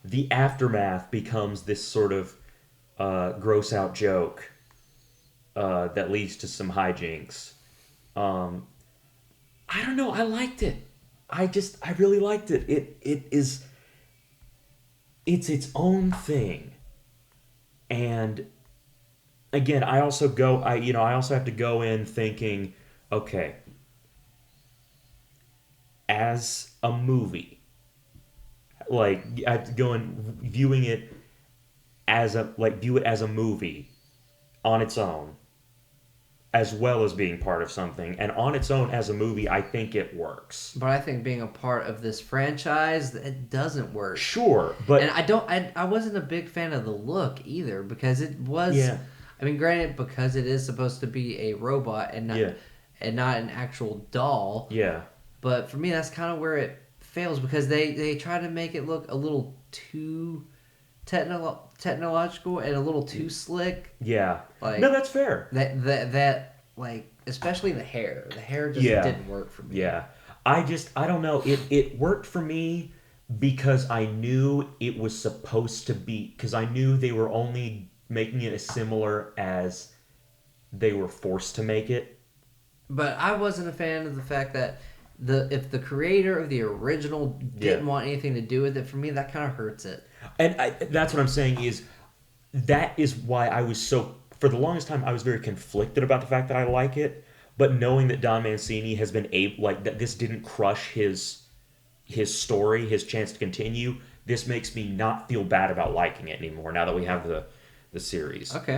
the aftermath becomes this sort of gross out joke that leads to some hijinks. I don't know. I liked it. I really liked it. It's its own thing. And again, I also have to go in thinking, okay, as a movie, like I have to go in viewing it view it as a movie on its own, as well as being part of something. And on its own as a movie, I think it works. But I think being a part of this franchise, it doesn't work. Sure, but and I wasn't a big fan of the look either, because it was. Yeah. I mean, granted, because it is supposed to be a robot and not an actual doll. Yeah. But for me, that's kind of where it fails, because they try to make it look a little too technological and a little too slick. Yeah. Like, no, that's fair. That like, especially the hair. The hair just didn't work for me. Yeah. I don't know. It worked for me because I knew it was supposed to be, because I knew they were only making it as similar as they were forced to make it. But I wasn't a fan of the fact that if the creator of the original didn't want anything to do with it, for me, that kind of hurts it. And that's what I'm saying is, that is why I was for the longest time, I was very conflicted about the fact that I like it, but knowing that Don Mancini has been that this didn't crush his story, his chance to continue, this makes me not feel bad about liking it anymore now that we have the series. Okay.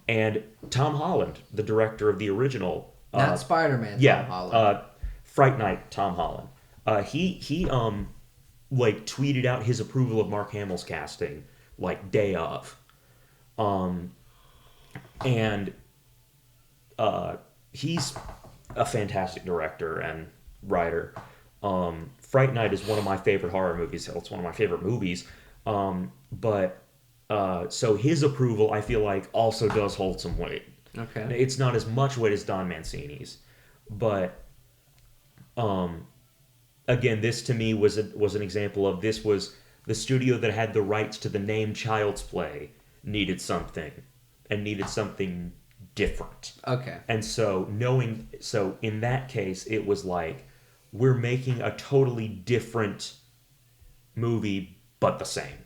And Tom Holland, the director of the original, not Spider-Man, Tom Holland. Fright Night, Tom Holland. He tweeted out his approval of Mark Hamill's casting day of. And he's a fantastic director and writer. Fright Night is one of my favorite horror movies. It's one of my favorite movies. So his approval, I feel like, also does hold some weight. Okay. It's not as much weight as Don Mancini's, but again, this to me was an example of, this was the studio that had the rights to the name Child's Play needed something different. Okay. And so in that case, it was like, we're making a totally different movie, but the same.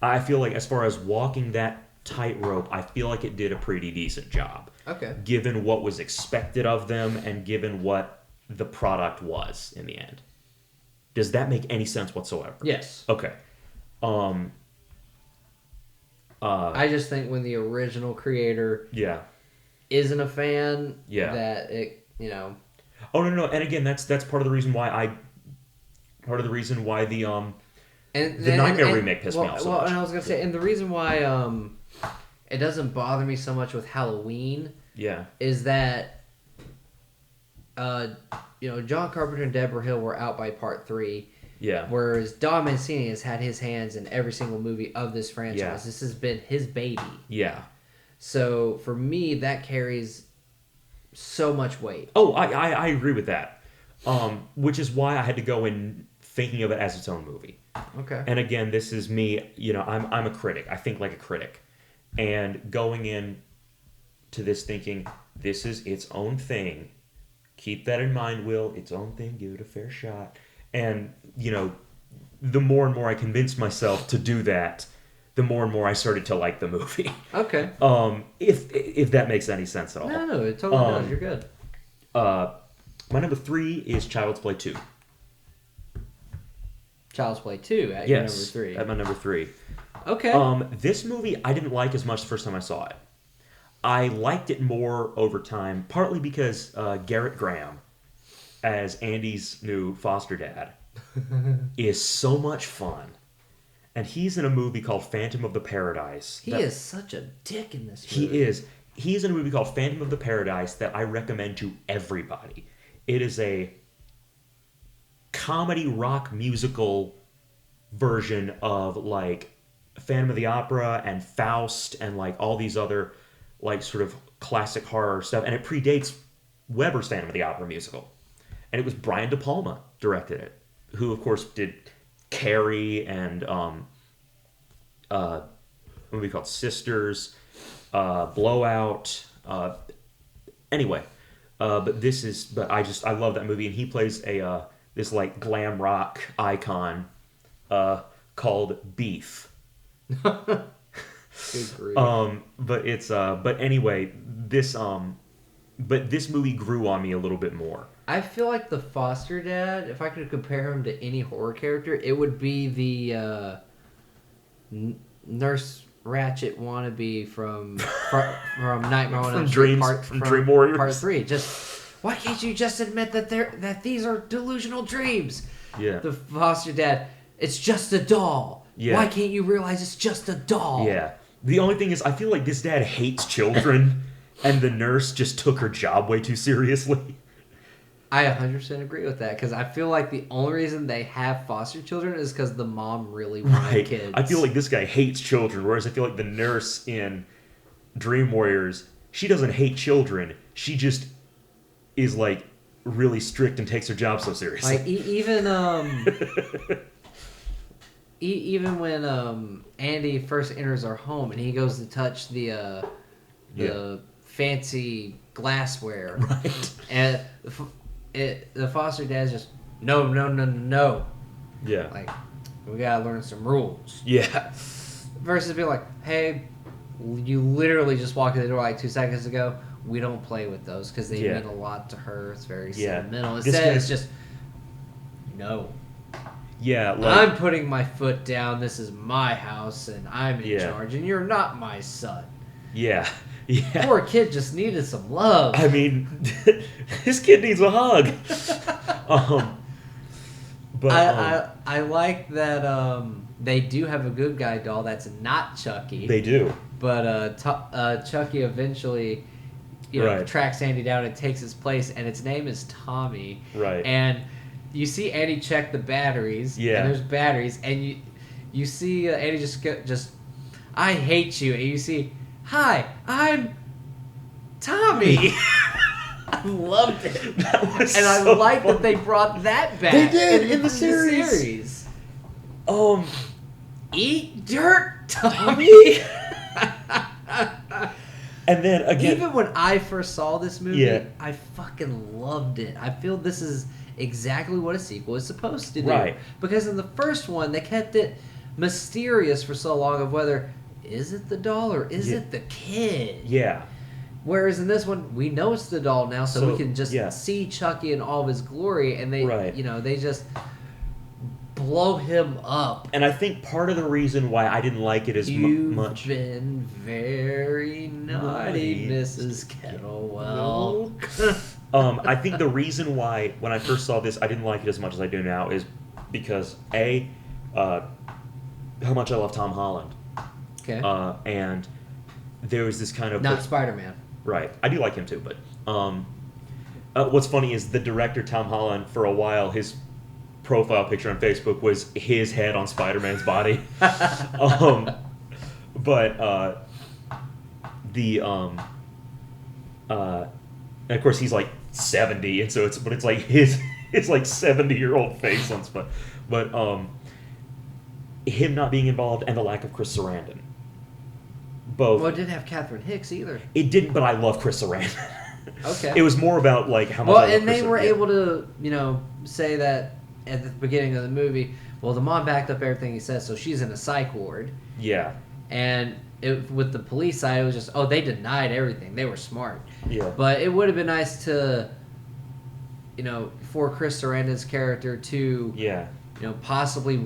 I feel like, as far as walking that tightrope, I feel like it did a pretty decent job. Okay. Given what was expected of them and given what the product was in the end. Does that make any sense whatsoever? Yes. Okay. I just think when the original creator Yeah. isn't a fan, Yeah. that it, you know. Oh no, and again, that's part of the reason why the Nightmare remake pissed me off so much. And I was gonna say, and the reason why it doesn't bother me so much with Halloween, is that John Carpenter and Deborah Hill were out by part 3. Yeah. Whereas Don Mancini has had his hands in every single movie of this franchise. Yeah. This has been his baby. Yeah. So for me, that carries so much weight. Oh, I agree with that. Which is why I had to go in thinking of it as its own movie. Okay. And again, this is me. I'm a critic. I think like a critic, and going in to this thinking this is its own thing. Keep that in mind, Will. Its own thing. Give it a fair shot. And, the more and more I convinced myself to do that, the more and more I started to like the movie. Okay. If that makes any sense at all. No, it totally does. You're good. My number 3 is Child's Play 2. Child's Play 2 at your number 3. At my number 3. Okay. This movie I didn't like as much the first time I saw it. I liked it more over time, partly because Garrett Graham, as Andy's new foster dad, is so much fun. And he's in a movie called Phantom of the Paradise. He is such a dick in this movie. He is. He's in a movie called Phantom of the Paradise that I recommend to everybody. It is a comedy rock musical version of like Phantom of the Opera and Faust and like all these other like sort of classic horror stuff. And it predates Weber's Phantom of the Opera musical. And it was Brian De Palma directed it, who of course did Carrie and a movie called Sisters, Blowout. Anyway, but I love that movie, and he plays this like glam rock icon called Beef. Good grief. But anyway, this movie grew on me a little bit more. I feel like the foster dad, if I could compare him to any horror character, it would be the Nurse Ratchet wannabe from Nightmare on Elm Street from Dream Warriors Part 3. Just why can't you just admit that these are delusional dreams? Yeah. The foster dad, it's just a doll. Yeah. Why can't you realize it's just a doll? Yeah. The only thing is, I feel like this dad hates children, and the nurse just took her job way too seriously. I 100% agree with that, because I feel like the only reason they have foster children is because the mom really wanted kids. I feel like this guy hates children, whereas I feel like the nurse in Dream Warriors, she doesn't hate children. She just is like really strict and takes her job so seriously. Like even when Andy first enters our home and he goes to touch the fancy glassware, right? And the foster dad's just no. Yeah. Like, we gotta learn some rules. Yeah. Versus being like, hey, you literally just walked in the door like 2 seconds ago. We don't play with those because they mean a lot to her. It's very sentimental. Instead, it's just no. Yeah, like, I'm putting my foot down. This is my house, and I'm in charge, and you're not my son. Yeah. Yeah. Poor kid just needed some love. I mean, his kid needs a hug. I like that they do have a good guy doll that's not Chucky. They do. But Chucky eventually, tracks Andy down and takes his place, and its name is Tommy. Right. And you see Andy check the batteries. Yeah. And there's batteries, and you see Andy just I hate you, and you see, hi, I'm Tommy. I loved it. I like that they brought that back. They did in the series. Eat dirt, Tommy. And then again, even when I first saw this movie, I fucking loved it. I feel this is exactly what a sequel is supposed to do. Right. Because in the first one, they kept it mysterious for so long of whether, is it the doll or is it the kid? Yeah. Whereas in this one, we know it's the doll now, so we can just see Chucky in all of his glory, and they, they just... blow him up. And I think part of the reason why I didn't like it as much... You've been very naughty, Mrs. Kettlewell. I think the reason why, when I first saw this, I didn't like it as much as I do now is because, A, how much I love Tom Holland. Okay. And there was this kind of... Not Spider-Man. Right. I do like him too, but... what's funny is the director, Tom Holland, for a while, his profile picture on Facebook was his head on Spider-Man's body. And of course he's like 70, and so it's like his 70-year-old face on Spider. But him not being involved and the lack of Chris Sarandon. Both. Well, it didn't have Catherine Hicks either. It didn't, but I love Chris Sarandon. Okay. It was more about like how much. Well, I love and they Chris were Sarandon. able to, say that at the beginning of the movie. Well, the mom backed up everything he said, so she's in a psych ward. Yeah. And with the police side, it was just, they denied everything. They were smart. Yeah. But it would have been nice to, for Chris Sarandon's character to, possibly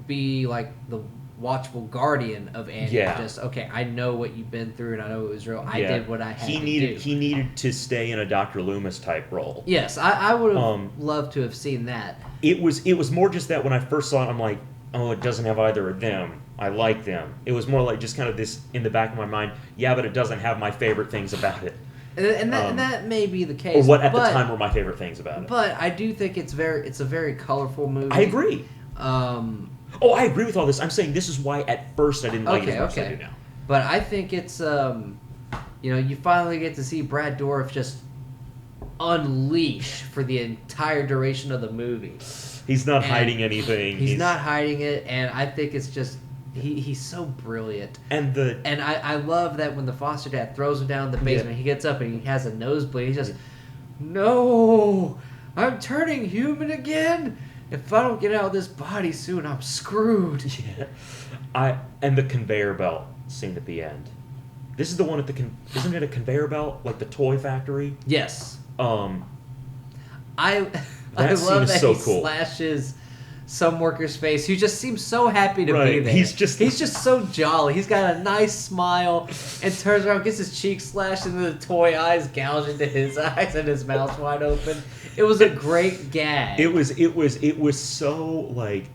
be like the watchful guardian of Andy. Yeah. Just, okay, I know what you've been through, and I know it was real. I did what I had to do. He needed to stay in a Dr. Loomis type role. Yes, I would have loved to have seen that. It was more just that when I first saw it, I'm like, oh, it doesn't have either of them. I like them. It was more like just kind of this in the back of my mind, but it doesn't have my favorite things about it. And that may be the case. Or what at the time were my favorite things about it. But I do think it's a very colorful movie. I agree. I agree with all this. I'm saying this is why at first I didn't like it as much as I do now. But I think it's, you finally get to see Brad Dourif just unleash for the entire duration of the movie. He's not hiding anything. He's not hiding it, and I think it's just he's so brilliant. And I love that when the foster dad throws him down in the basement, he gets up and he has a nosebleed. He's just, no, I'm turning human again. If I don't get out of this body soon, I'm screwed. Yeah. And the conveyor belt scene at the end. This is the one at isn't it a conveyor belt like the toy factory? Yes. That I scene love is that so he cool. slashes some worker's face who just seems so happy to be there. He's just so jolly. He's got a nice smile and turns around, gets his cheek slashed, and the toy eyes gouge into his eyes and his mouth's wide open. It was a great gag. It was so like,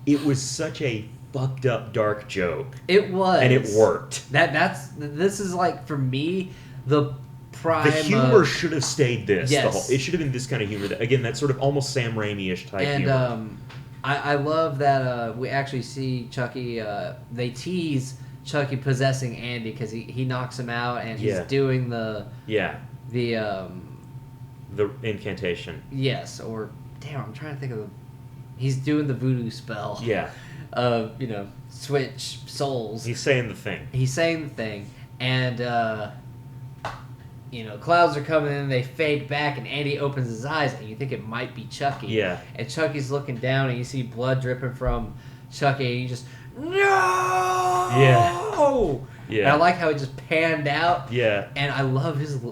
it was such a fucked up dark joke. It was, and it worked. This is like for me the prime. The humor should have stayed this. Yes. It should have been this kind of humor. Again, that sort of almost Sam Raimi-ish type humor. And I love that we actually see Chucky. They tease Chucky possessing Andy because he knocks him out and he's doing the incantation. Yes, or damn, I'm trying to think of he's doing the voodoo spell. Yeah. Switch souls. He's saying the thing. And clouds are coming in, they fade back, and Andy opens his eyes, and you think it might be Chucky. Yeah. And Chucky's looking down, and you see blood dripping from Chucky, and you just, no! Yeah. And I like how it just panned out. Yeah. And I love his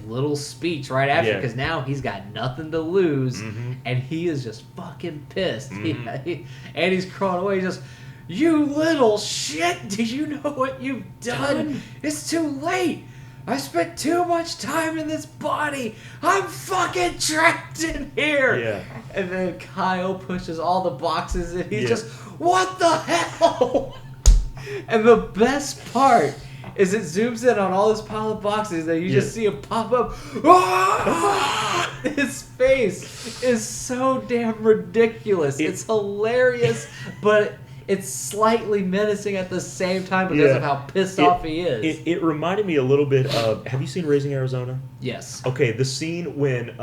little speech right after, because now he's got nothing to lose, and he is just fucking pissed. Mm-hmm. Andy's crawling away, just, you little shit! Do you know what you've done? It's too late! I spent too much time in this body. I'm fucking trapped in here. Yeah. And then Kyle pushes all the boxes and he's just, what the hell? And the best part is it zooms in on all this pile of boxes and you just see him pop up. Ah! His face is so damn ridiculous. It's hilarious, but it's slightly menacing at the same time because of how pissed off he is. It reminded me a little bit of... Have you seen Raising Arizona? Yes. Okay, the scene when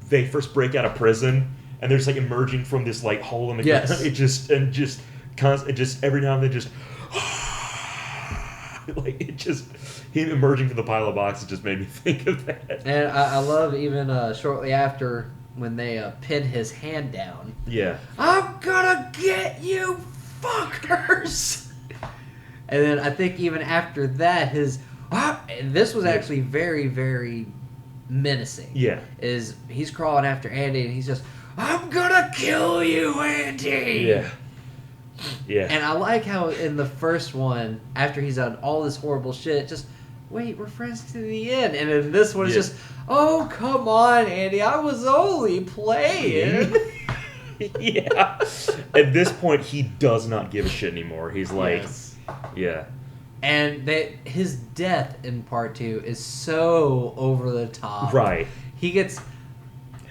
they first break out of prison and they're just like emerging from this like hole in the ground. It just every now and then just... like it just... Him emerging from the pile of boxes just made me think of that. And I love even shortly after when they pin his hand down. Yeah. I'm gonna get you fuckers! And then I think even after that, and this was actually very, very menacing. Yeah. He's crawling after Andy and he's just, I'm gonna kill you, Andy. Yeah. Yeah. And I like how in the first one, after he's done all this horrible shit, just wait, we're friends to the end. And in this one, it's just, oh come on, Andy, I was only playing. Yeah. At this point, he does not give a shit anymore. He's like, Yes. yeah. And his death in part 2 is so over the top. Right. He gets.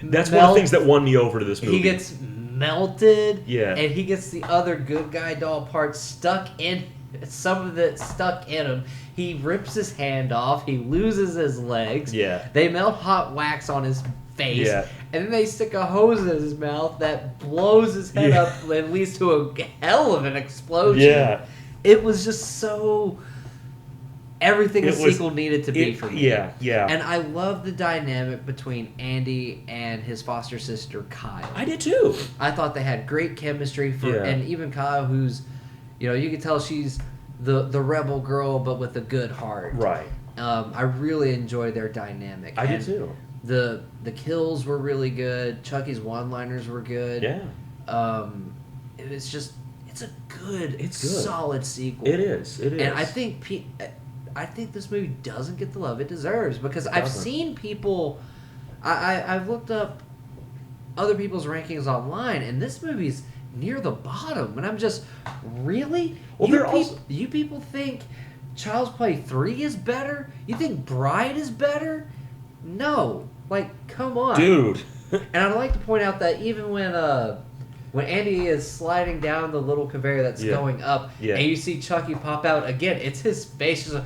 That's one of the things that won me over to this movie. He gets melted. Yeah. And he gets the other good guy doll parts stuck in. Some of it stuck in him. He rips his hand off. He loses his legs. Yeah. They melt hot wax on his face. Yeah. And then they stick a hose in his mouth that blows his head up and leads to a hell of an explosion. Yeah. It was just so everything a sequel needed to be for me. Yeah, yeah. And I love the dynamic between Andy and his foster sister Kyle. I did too. I thought they had great chemistry and even Kyle, who's, you can tell she's the rebel girl, but with a good heart. Right. I really enjoyed their dynamic. I did too. The kills were really good. Chucky's one-liners were good. Yeah. It was just, it's a good, It's good. solid sequel. It is. It is. And I think this movie doesn't get the love it deserves because I've seen people. I've looked up other people's rankings online, and this movie's near the bottom. And I'm just, really? Well, you people think Child's Play 3 is better? You think Bride is better? No. Like, come on. Dude. And I'd like to point out that even when Andy is sliding down the little conveyor that's going up, and you see Chucky pop out again, it's his face just like,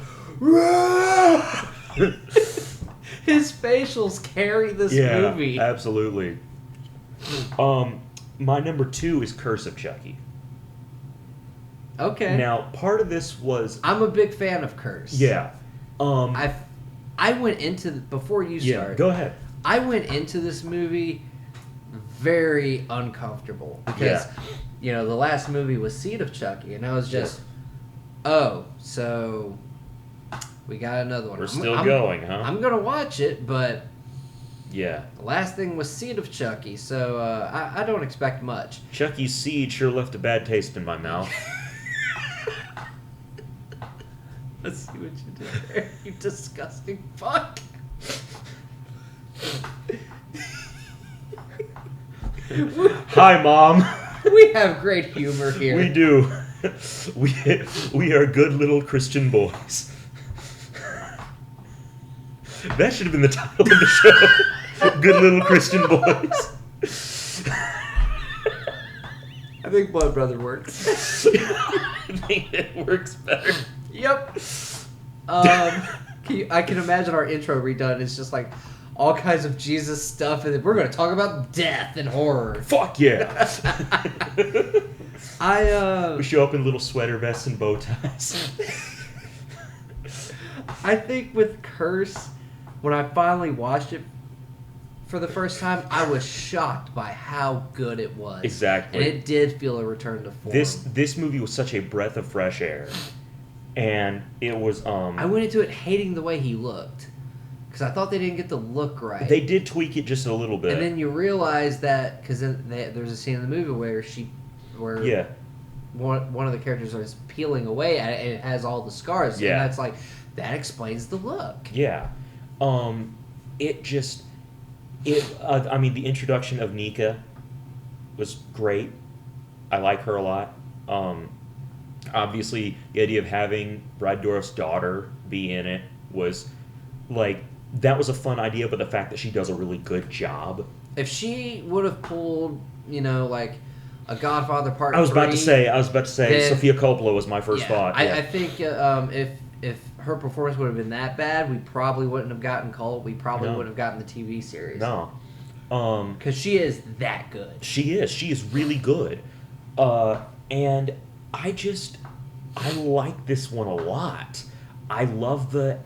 his facials carry this movie. Absolutely. My number 2 is Curse of Chucky. Okay. Now, part of this was I'm a big fan of Curse. Yeah. I went into before you start. Go ahead. I went into this movie very uncomfortable because the last movie was Seed of Chucky, and I was just, oh, so we got another one. We're still going, huh? I'm gonna watch it, but yeah, the last thing was Seed of Chucky, so I don't expect much. Chucky's seed sure left a bad taste in my mouth. Let's see what you did there, you disgusting fuck. Hi, Mom. We have great humor here. We do. We are good little Christian boys. That should have been the title of the show. Good little Christian boys. I think Blood Brother works. I think it works better. Yep. I can imagine our intro redone. It's just like all kinds of Jesus stuff, and then we're going to talk about death and horror. Fuck yeah. We show up in little sweater vests and bow ties. I think with Curse, when I finally watched it for the first time, I was shocked by how good it was. Exactly. And it did feel a return to form. This movie was such a breath of fresh air. And it was I went into it hating the way he looked. Because I thought they didn't get the look right. They did tweak it just a little bit. And then you realize that, because there's a scene in the movie where one of the characters is peeling away at it, and it has all the scars. Yeah. And that's like, that explains the look. Yeah. The introduction of Nika was great. I like her a lot. Obviously, the idea of having Brad Dourif's daughter be in it was, like, that was a fun idea, but the fact that she does a really good job. If she would have pulled, like, a Godfather Part 3... I was about to say, then, Sofia Coppola was my first thought. Yeah. I think if her performance would have been that bad, we probably wouldn't have gotten Cult. We probably wouldn't have gotten the TV series. No. Because she is that good. She is. She is really good. And I like this one a lot. I love the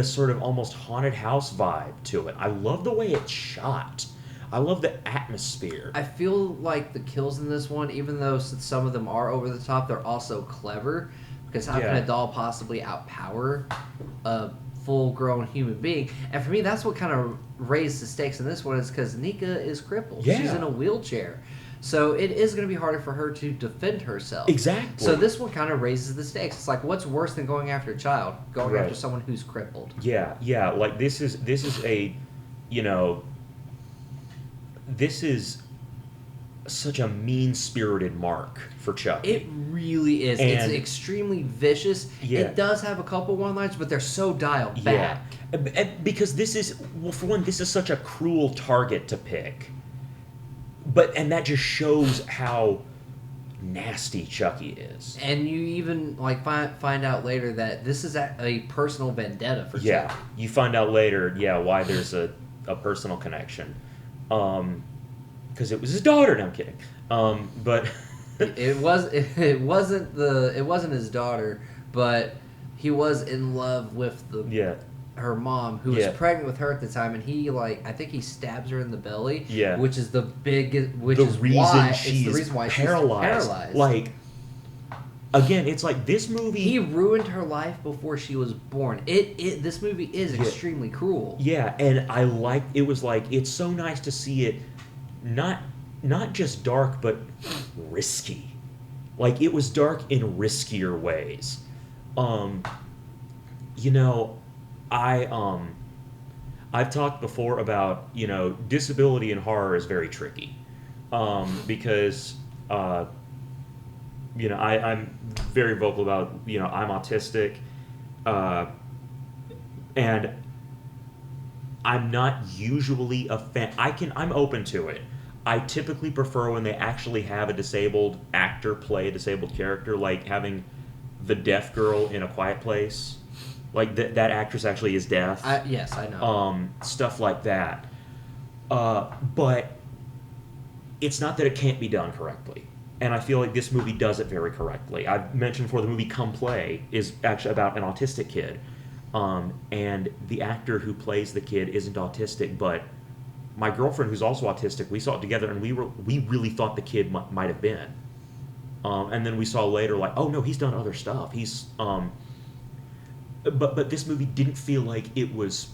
sort of almost haunted house vibe to it. I love the way it's shot. I love the atmosphere. I feel like the kills in this one, even though some of them are over the top, they're also clever. Because how can a doll possibly outpower a full-grown human being. And for me, that's what kind of raised the stakes in this one, is because Nika is crippled. Yeah. She's in a wheelchair. So it is going to be harder for her to defend herself. Exactly. So this one kind of raises the stakes. It's like, what's worse than going after a child? Going Right. after someone who's crippled. Yeah. Like this is a, this is such a mean-spirited mark for Chucky. It really is. And it's extremely vicious. Yeah. It does have a couple one-liners, but they're so dialed back. Because this is, well, for one, this is such a cruel target to pick. And that just shows how nasty Chucky is. And you even like find out later that this is a personal vendetta for Yeah, Chucky. you find out later, why there's a personal connection. Because it was his daughter. No, I'm kidding. But it wasn't his daughter, but he was in love with her mom, who was pregnant with her at the time, and he I think he stabs her in the belly. Yeah. Which is the reason she's paralyzed. Like, again, it's like this movie. He ruined her life before she was born. This movie is extremely cruel. Yeah, and it was like, it's so nice to see it not just dark, but risky. Like, it was dark in riskier ways. I've talked before about, disability in horror is very tricky. Because, I'm very vocal about, I'm autistic. And I'm not usually a fan. I'm open to it. I typically prefer when they actually have a disabled actor play a disabled character, like having the deaf girl in A Quiet Place. Like, that actress actually is deaf. Yes, I know. Stuff like that. But it's not that it can't be done correctly. And I feel like this movie does it very correctly. I've mentioned before, the movie Come Play is actually about an autistic kid. And the actor who plays the kid isn't autistic, but my girlfriend, who's also autistic, we saw it together, and we really thought the kid might have been. And then we saw later, like, oh no, he's done other stuff. He's but this movie didn't feel like it was.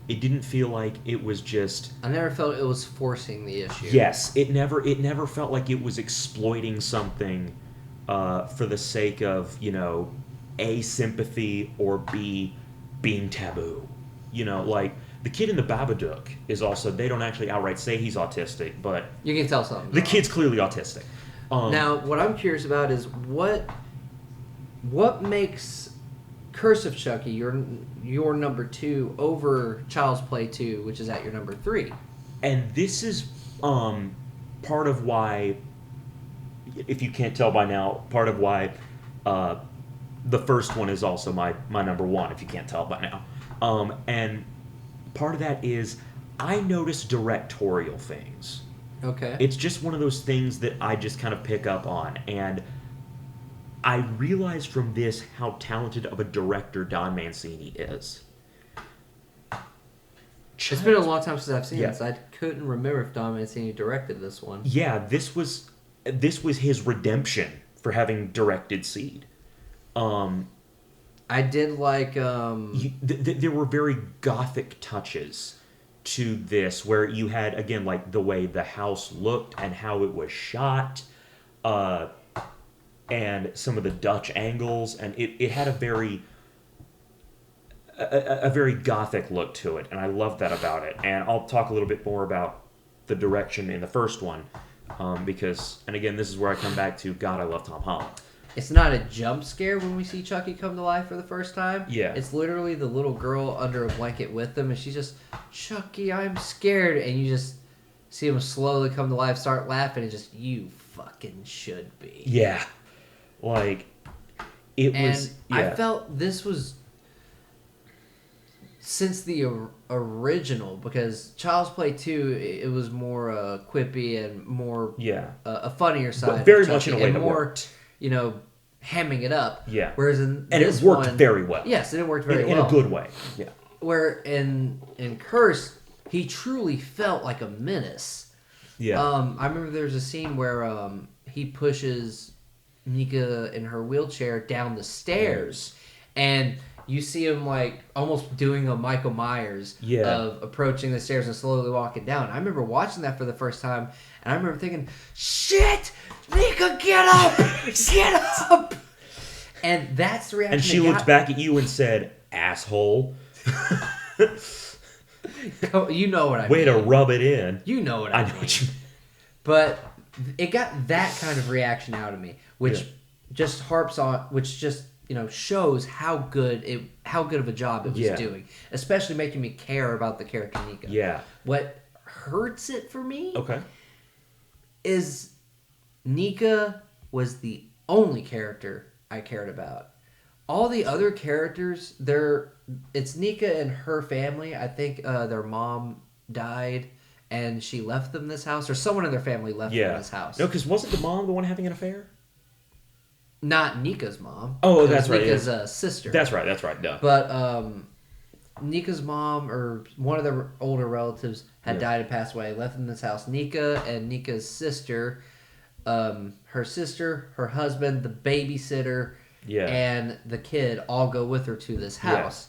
It didn't feel like it was just. I never felt it was forcing the issue. Yes, it never felt like it was exploiting something for the sake of, A, sympathy, or B, being taboo. Like, the kid in the Babadook is also, they don't actually outright say he's autistic, but You can tell something. the kid's clearly autistic. Now, what I'm curious about is what makes Curse of Chucky your number 2 over Child's Play 2, which is at your number 3. And this is part of why, if you can't tell by now, part of why the first one is also my number 1, if you can't tell by now. And part of that is I notice directorial things. Okay. It's just one of those things that I just kind of pick up on. And I realized from this how talented of a director Don Mancini is. It's been a long time since I've seen Yeah. this. I couldn't remember if Don Mancini directed this one. Yeah, this was his redemption for having directed Seed. I did like... There were very gothic touches to this, where you had, again, like the way the house looked and how it was shot, and some of the Dutch angles, and it had a very gothic look to it, and I love that about it. And I'll talk a little bit more about the direction in the first one, because, and again, this is where I come back to, God, I love Tom Holland. It's not a jump scare when we see Chucky come to life for the first time. Yeah. It's literally the little girl under a blanket with him, and she's just, Chucky, I'm scared. And you just see him slowly come to life, start laughing, and just, you fucking should be. Yeah. Like, it was... Yeah. I felt this was... Since the original, because Child's Play 2, it was more quippy and more... Yeah. A funnier side. But very of much in a Chucky, way and that more, worked. Hamming it up. Yeah. Whereas in And this it worked one, very well. Yes, and it worked very well. In a good way. Yeah. Where in Curse, he truly felt like a menace. Yeah. I remember there's a scene where he pushes Nika in her wheelchair down the stairs, and you see him like almost doing a Michael Myers of approaching the stairs and slowly walking down. I remember watching that for the first time, and I remember thinking, "Shit, Nika, get up, get up!" And that's the reaction. And she looked back at you and said, "Asshole." You know what I mean. Way to rub it in. You know what I mean. know what you mean. But it got that kind of reaction out of me, which just harps on, which just shows how good of a job it was doing, especially making me care about the character Nika. Yeah. What hurts it for me, Okay, is Nika was the only character I cared about. All the other characters, it's Nika and her family. I think their mom died and she left them this house, or someone in their family left them this house. No, because wasn't the mom the one having an affair? Not Nika's mom. Oh, that's right. Nika's sister. That's right. Duh. But Nika's mom, or one of their older relatives, had died and passed away. Left them this house. Nika and Nika's sister, her sister, her husband, the babysitter, and the kid all go with her to this house.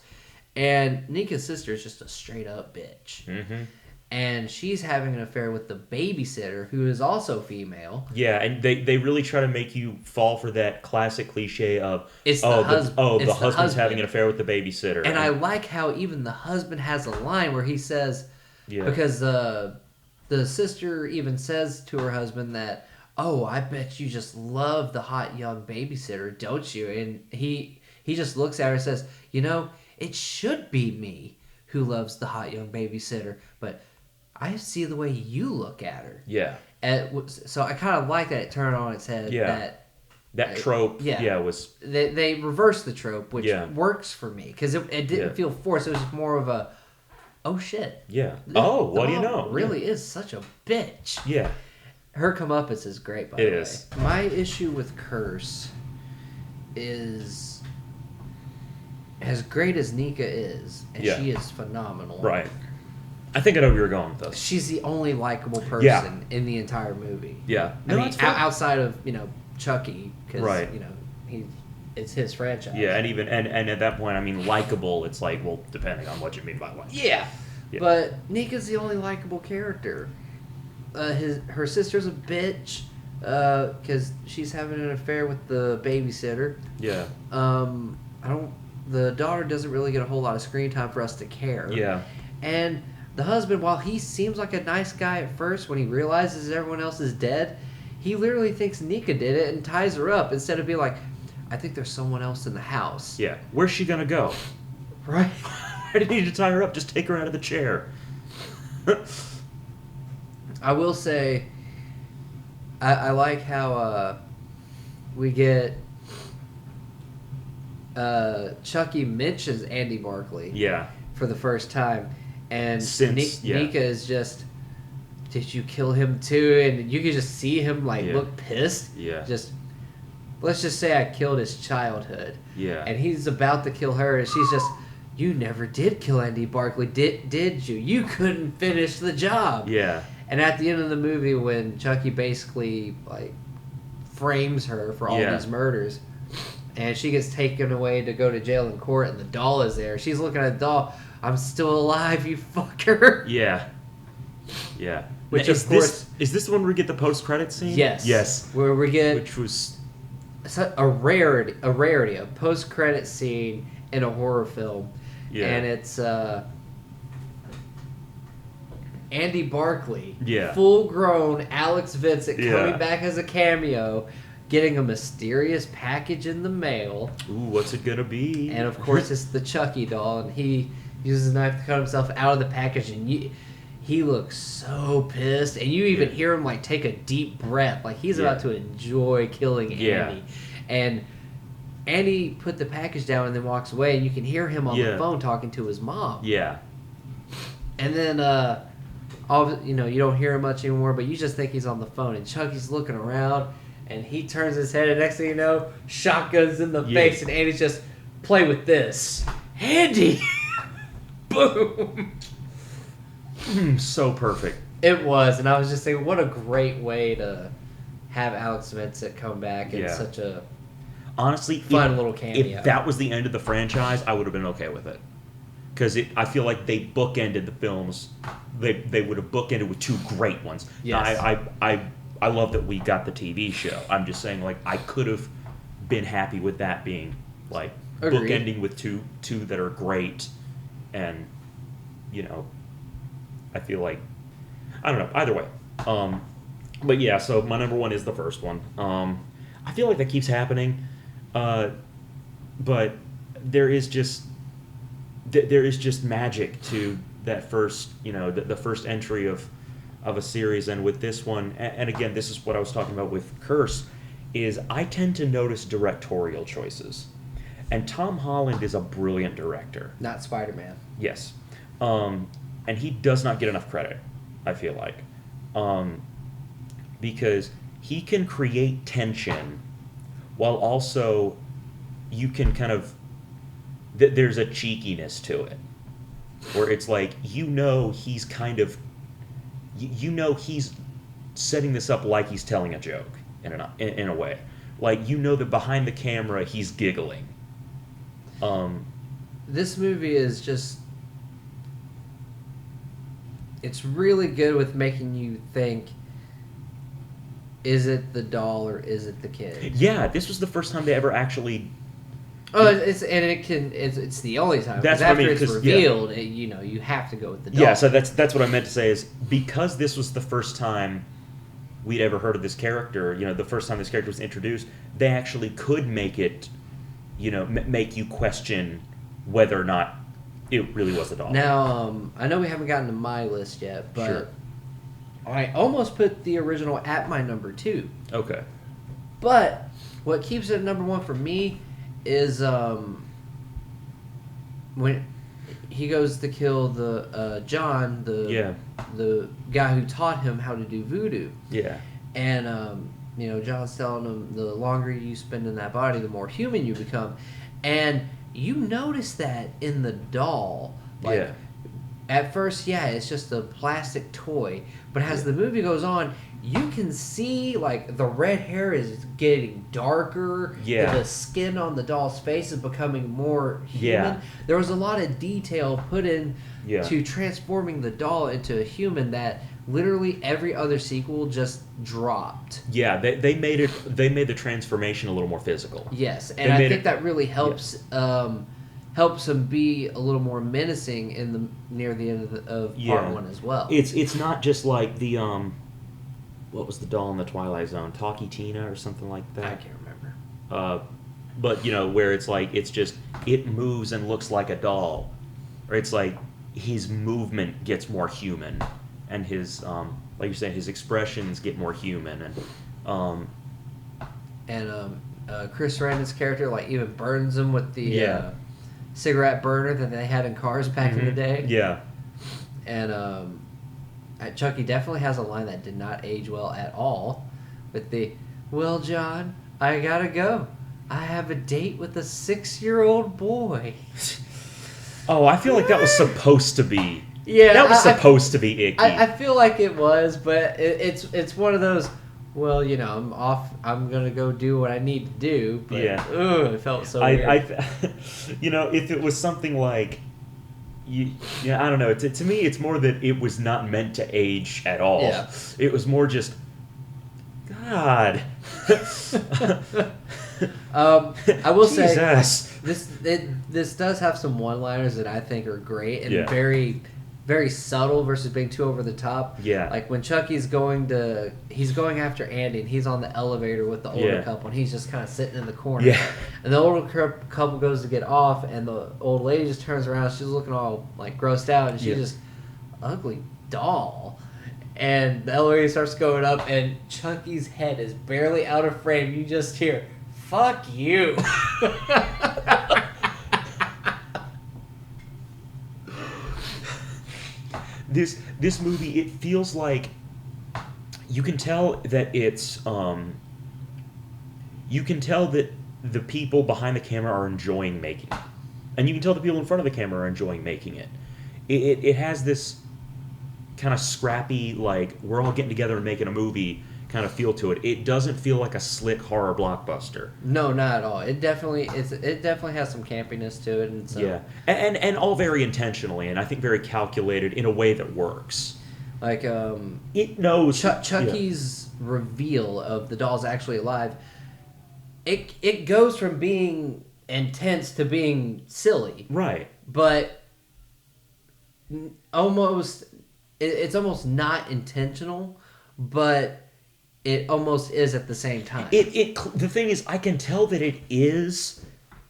And Nika's sister is just a straight up bitch. Mm-hmm. And she's having an affair with the babysitter, who is also female. Yeah, and they really try to make you fall for that classic cliche of the husband's having an affair with the babysitter. And I like how even the husband has a line where he says, because the sister even says to her husband that, "Oh, I bet you just love the hot young babysitter, don't you?" And he just looks at her and says, "It should be me who loves the hot young babysitter, but I see the way you look at her." Yeah. And so I kind of like that it turned on its head. Yeah. That trope. Was they reversed the trope, which works for me because it didn't feel forced. It was more of a, oh shit. Yeah. What do you know? Really is such a bitch. Yeah. Her comeuppance is great, by the way. It is. My issue with Curse is, as great as Nika is, and she is phenomenal. Right. I think I know where you're going with this. She's the only likable person in the entire movie. Yeah. I mean, outside of, Chucky, because, it's his franchise. Yeah, and even and at that point, I mean, likable, it's like, well, depending on what you mean by likable. Yeah. But Nika's the only likable character. Her sister's a bitch because she's having an affair with the babysitter. Yeah. The daughter doesn't really get a whole lot of screen time for us to care. Yeah. And the husband, while he seems like a nice guy at first, when he realizes everyone else is dead, he literally thinks Nika did it and ties her up instead of being like, "I think there's someone else in the house." Yeah. Where's she gonna go? Right. Why did you need to tie her up? Just take her out of the chair. I will say, I like how we get Chucky mentions Andy Barkley. Yeah. For the first time, and Nika is just, "Did you kill him too?" And you can just see him look pissed. Yeah. Just, let's just say I killed his childhood. Yeah. And he's about to kill her, and she's just, "You never did kill Andy Barkley, did you? You couldn't finish the job." Yeah. And at the end of the movie, when Chucky basically frames her for all these murders, and she gets taken away to go to jail in court, and the doll is there, she's looking at the doll. "I'm still alive, you fucker." Yeah. Yeah. Which is this the one where we get the post-credit scene? Yes. Yes. Where we get, which was a rarity, a post-credit scene in a horror film. Yeah. And it's Andy Barkley, full-grown Alex Vincent coming back as a cameo, getting a mysterious package in the mail. Ooh, what's it gonna be? And of course, it's the Chucky doll, and he uses a knife to cut himself out of the package, and he looks so pissed, and you even hear him take a deep breath, like he's about to enjoy killing Andy. And Andy put the package down and then walks away, and you can hear him on the phone talking to his mom. Yeah. And then you don't hear him much anymore, but you just think he's on the phone, and Chucky's looking around, and he turns his head, and next thing you know, shotgun's in the face, and Andy's just, "Play with this, Andy." Boom. So perfect. It was, and I was just saying, what a great way to have Alex Vincent come back in such a honestly, fun little cameo. If that was the end of the franchise, I would have been okay with it. Because I feel like they bookended the films. They would have bookended with two great ones. Yes. Now, I love that we got the TV show. I'm just saying, like, I could have been happy with that being, like, Agreed. bookending with two that are great. And, you know, I feel like, I don't know, either way. But yeah, so my number one is the first one. I feel like that keeps happening. But there is just magic to that first, you know, the first entry of a series. And with this one, and again, this is what I was talking about with Curse, is I tend to notice directorial choices. And Tom Holland is a brilliant director. Not Spider-Man. Yes. And he does not get enough credit, I feel like. Because he can create tension while also you can kind of... there's a cheekiness to it. Where it's like, you know he's kind of... You know he's setting this up like he's telling a joke, in a way. Like, you know that behind the camera he's giggling. This movie is just... It's really good with making you think, is it the doll or is it the kid? Yeah, this was the first time they ever actually... Oh, it's the only time. That's after what I mean, it's revealed, you have to go with the doll. Yeah, so that's what I meant to say is, because this was the first time we'd ever heard of this character, you know, the first time this character was introduced, they actually could make it, you know, make you question whether or not it really was the doll. Now, I know we haven't gotten to my list yet, but Sure. I almost put the original at my number 2. Okay. But what keeps it at number 1 for me is when he goes to kill the John, the guy who taught him how to do voodoo. Yeah. And you know, John's telling him the longer you spend in that body, the more human you become. And you notice that in the doll. Like, yeah. At first, yeah, it's just a plastic toy. But as the movie goes on, you can see, like, the red hair is getting darker. Yeah. The skin on the doll's face is becoming more human. Yeah. There was a lot of detail put in Yeah. to transforming the doll into a human that literally every other sequel just dropped. Yeah, they made the transformation a little more physical. Yes, and I think that really helps helps him be a little more menacing near the end of part 1 as well. It's not just like the what was the doll in the Twilight Zone? Talkie Tina or something like that? I can't remember. But, you know, where it's like, it's just, it moves and looks like a doll. Or it's like, his movement gets more human. And his, like you said, his expressions get more human. And Chris Sarandon's character, like, even burns him with the cigarette burner that they had in cars back in the day. Yeah. And Chucky definitely has a line that did not age well at all. With the, well, John, I gotta go. I have a date with a 6-year-old boy. Oh, I feel like that was supposed to be. Yeah, that was supposed to be icky. I feel like it was, but it's one of those. Well, you know, I'm off. I'm gonna go do what I need to do. But, it felt so weird. You know, if it was something like, I don't know. To me, it's more that it was not meant to age at all. Yeah. It was more just, God. I will say Jesus. this does have some one-liners that I think are great and Yeah. very, very subtle versus being too over the top. Yeah. Like when Chucky's going after Andy and he's on the elevator with the older couple and he's just kind of sitting in the corner. Yeah. And the older couple goes to get off and the old lady just turns around. She's looking all like grossed out and she's just ugly doll. And the elevator starts going up and Chucky's head is barely out of frame. You just hear, "Fuck you." This movie, it feels like you can tell that it's you can tell that the people behind the camera are enjoying making it, and you can tell the people in front of the camera are enjoying making it. It has this kind of scrappy, like, we're all getting together and making a movie kind of feel to it. It doesn't feel like a slick horror blockbuster. No, not at all. It definitely has some campiness to it, and so Yeah, and all very intentionally, and I think very calculated in a way that works. like It knows Chucky's reveal of the doll's actually alive. It goes from being intense to being silly, right, but it's almost not intentional, but it almost is at the same time. The thing is, I can tell that it is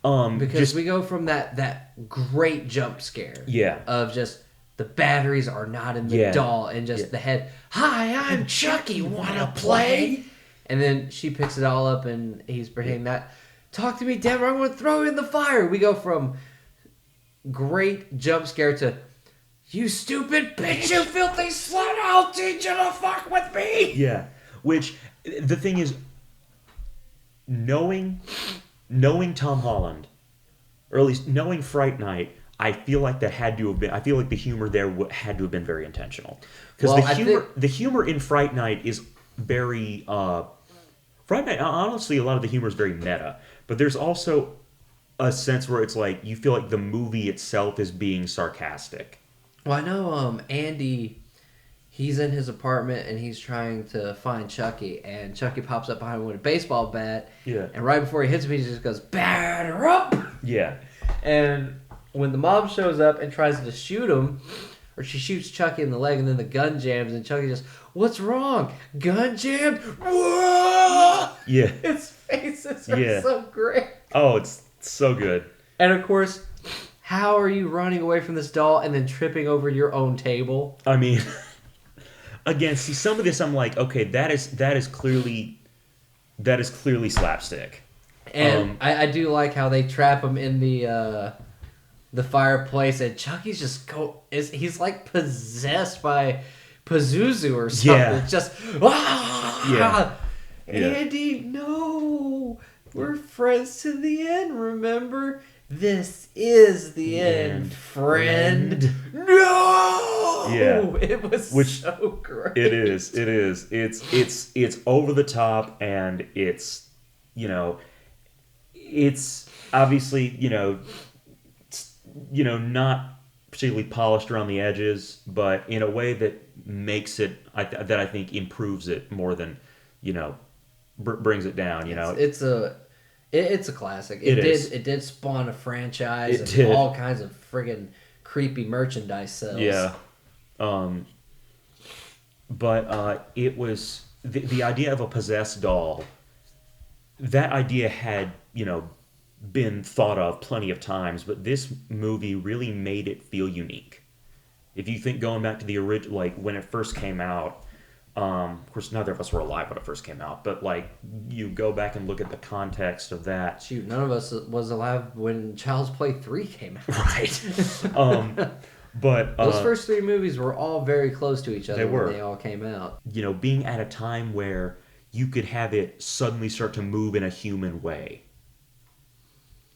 Because we go from that great jump scare, Yeah. of just the batteries are not in the Yeah. doll, and just Yeah. the head, "Hi, I'm Chucky, wanna play?" And then she picks it all up, and he's pretending that, "Talk to me, Deborah, I'm gonna throw you in the fire." We go from great jump scare to, "You stupid bitch, you filthy slut, I'll teach you to fuck with me!" Yeah, which the thing is, knowing Tom Holland, or at least knowing Fright Night, I feel like that had to have been. I feel like the humor there had to have been very intentional, because Well, the humor in Fright Night is very. Fright Night, honestly, a lot of the humor is very meta, but there's also a sense where it's like you feel like the movie itself is being sarcastic. Well, I know Andy, he's in his apartment and he's trying to find Chucky, and Chucky pops up behind him with a baseball bat. Yeah. And right before he hits him, he just goes, "Batter up!" Yeah. And when the mom shows up and tries to shoot him, or she shoots Chucky in the leg, and then the gun jams, and Chucky just, "What's wrong? Gun jammed?" Whoa! Yeah. His faces are Yeah. so great. Oh, it's so good. And of course, how are you running away from this doll and then tripping over your own table? I mean, again, see, some of this I'm like, okay, that is clearly slapstick. And I do like how they trap him in the fireplace, and Chucky's just he's like possessed by Pazuzu or something. Yeah. It's just, "Ah! Yeah. Yeah. Andy, no, we're friends to the end. Remember, this is the end, friend." No, Yeah. it was so great. It is. It's over the top, and it's it's obviously not particularly polished around the edges, but in a way that makes it that I think improves it more than brings it down. It's a classic. It did spawn a franchise. It did. All kinds of friggin' creepy merchandise sales. Yeah. But it was the idea of a possessed doll. That idea had been thought of plenty of times, but this movie really made it feel unique. If you think going back to the original, like when it first came out, of course neither of us were alive when it first came out, but like you go back and look at the context of that. Shoot, none of us was alive when Child's Play 3 came out. Right. But those first three movies were all very close to each other when they all came out. Being at a time where you could have it suddenly start to move in a human way.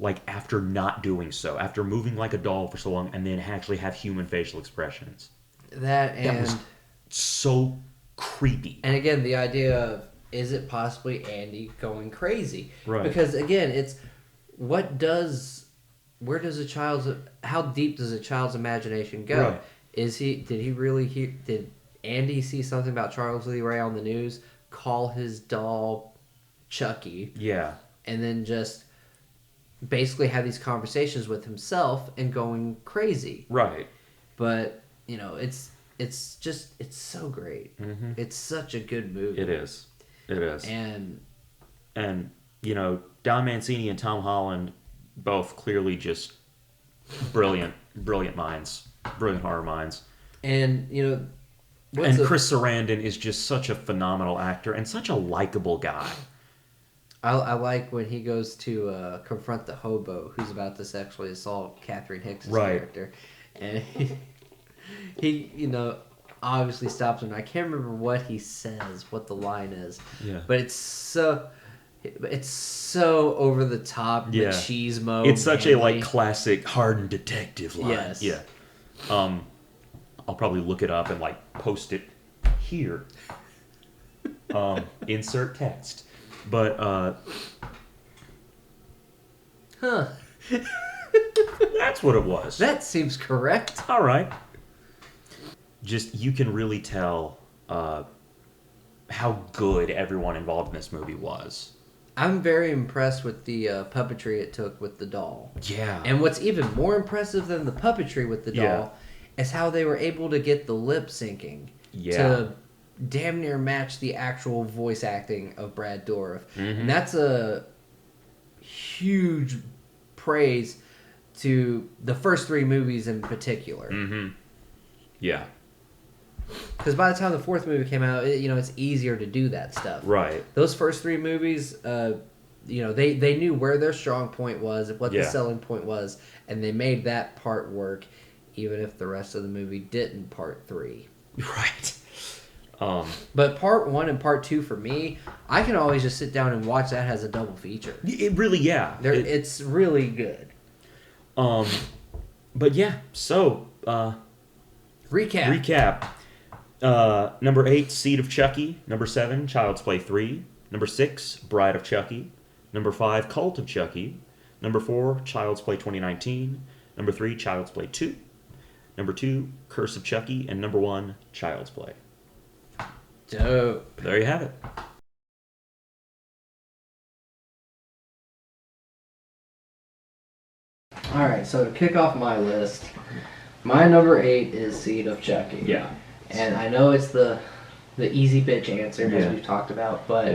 Like after not doing so, after moving like a doll for so long, and then actually have human facial expressions. That was so creepy. And again, the idea of, is it possibly Andy going crazy? Right. Because again, it's how deep does a child's imagination go? Right. Did Andy see something about Charles Lee Ray on the news, call his doll Chucky? Yeah. And then just basically have these conversations with himself and going crazy. Right. But, it's so great. Mm-hmm. It's such a good movie. It is. And Don Mancini and Tom Holland, both clearly just brilliant minds, brilliant horror minds. And Chris Sarandon is just such a phenomenal actor and such a likable guy. I like when he goes to confront the hobo who's about to sexually assault Catherine Hicks' character, and he obviously stops him. I can't remember what he says, what the line is, but it's so over the top, machismo. It's such a classic hardened detective line. Yes. Yeah. I'll probably look it up and post it here. Insert text. But, Huh. that's what it was. That seems correct. All right. Just, you can really tell how good everyone involved in this movie was. I'm very impressed with the puppetry it took with the doll. Yeah. And what's even more impressive than the puppetry with the doll is how they were able to get the lip syncing to damn near match the actual voice acting of Brad Dourif. Mm-hmm. And that's a huge praise to the first three movies in particular. Mm-hmm. Yeah. Because by the time the fourth movie came out, it's easier to do that stuff. Right. Those first three movies, they knew where their strong point was, what the selling point was, and they made that part work, even if the rest of the movie didn't. Part three. Right. But part one and part two for me, I can always just sit down and watch that as a double feature. It really, It's really good. But yeah, so Recap. Number 8, Seed of Chucky. Number 7, Child's Play 3. Number 6, Bride of Chucky. Number 5, Cult of Chucky. Number 4, Child's Play 2019. Number 3, Child's Play 2. Number 2, Curse of Chucky. And number 1, Child's Play. Dope. There you have it. Alright, so to kick off my list, my number 8 is Seed of Chucky. Yeah. And I know it's the easy bitch answer, as we've talked about, but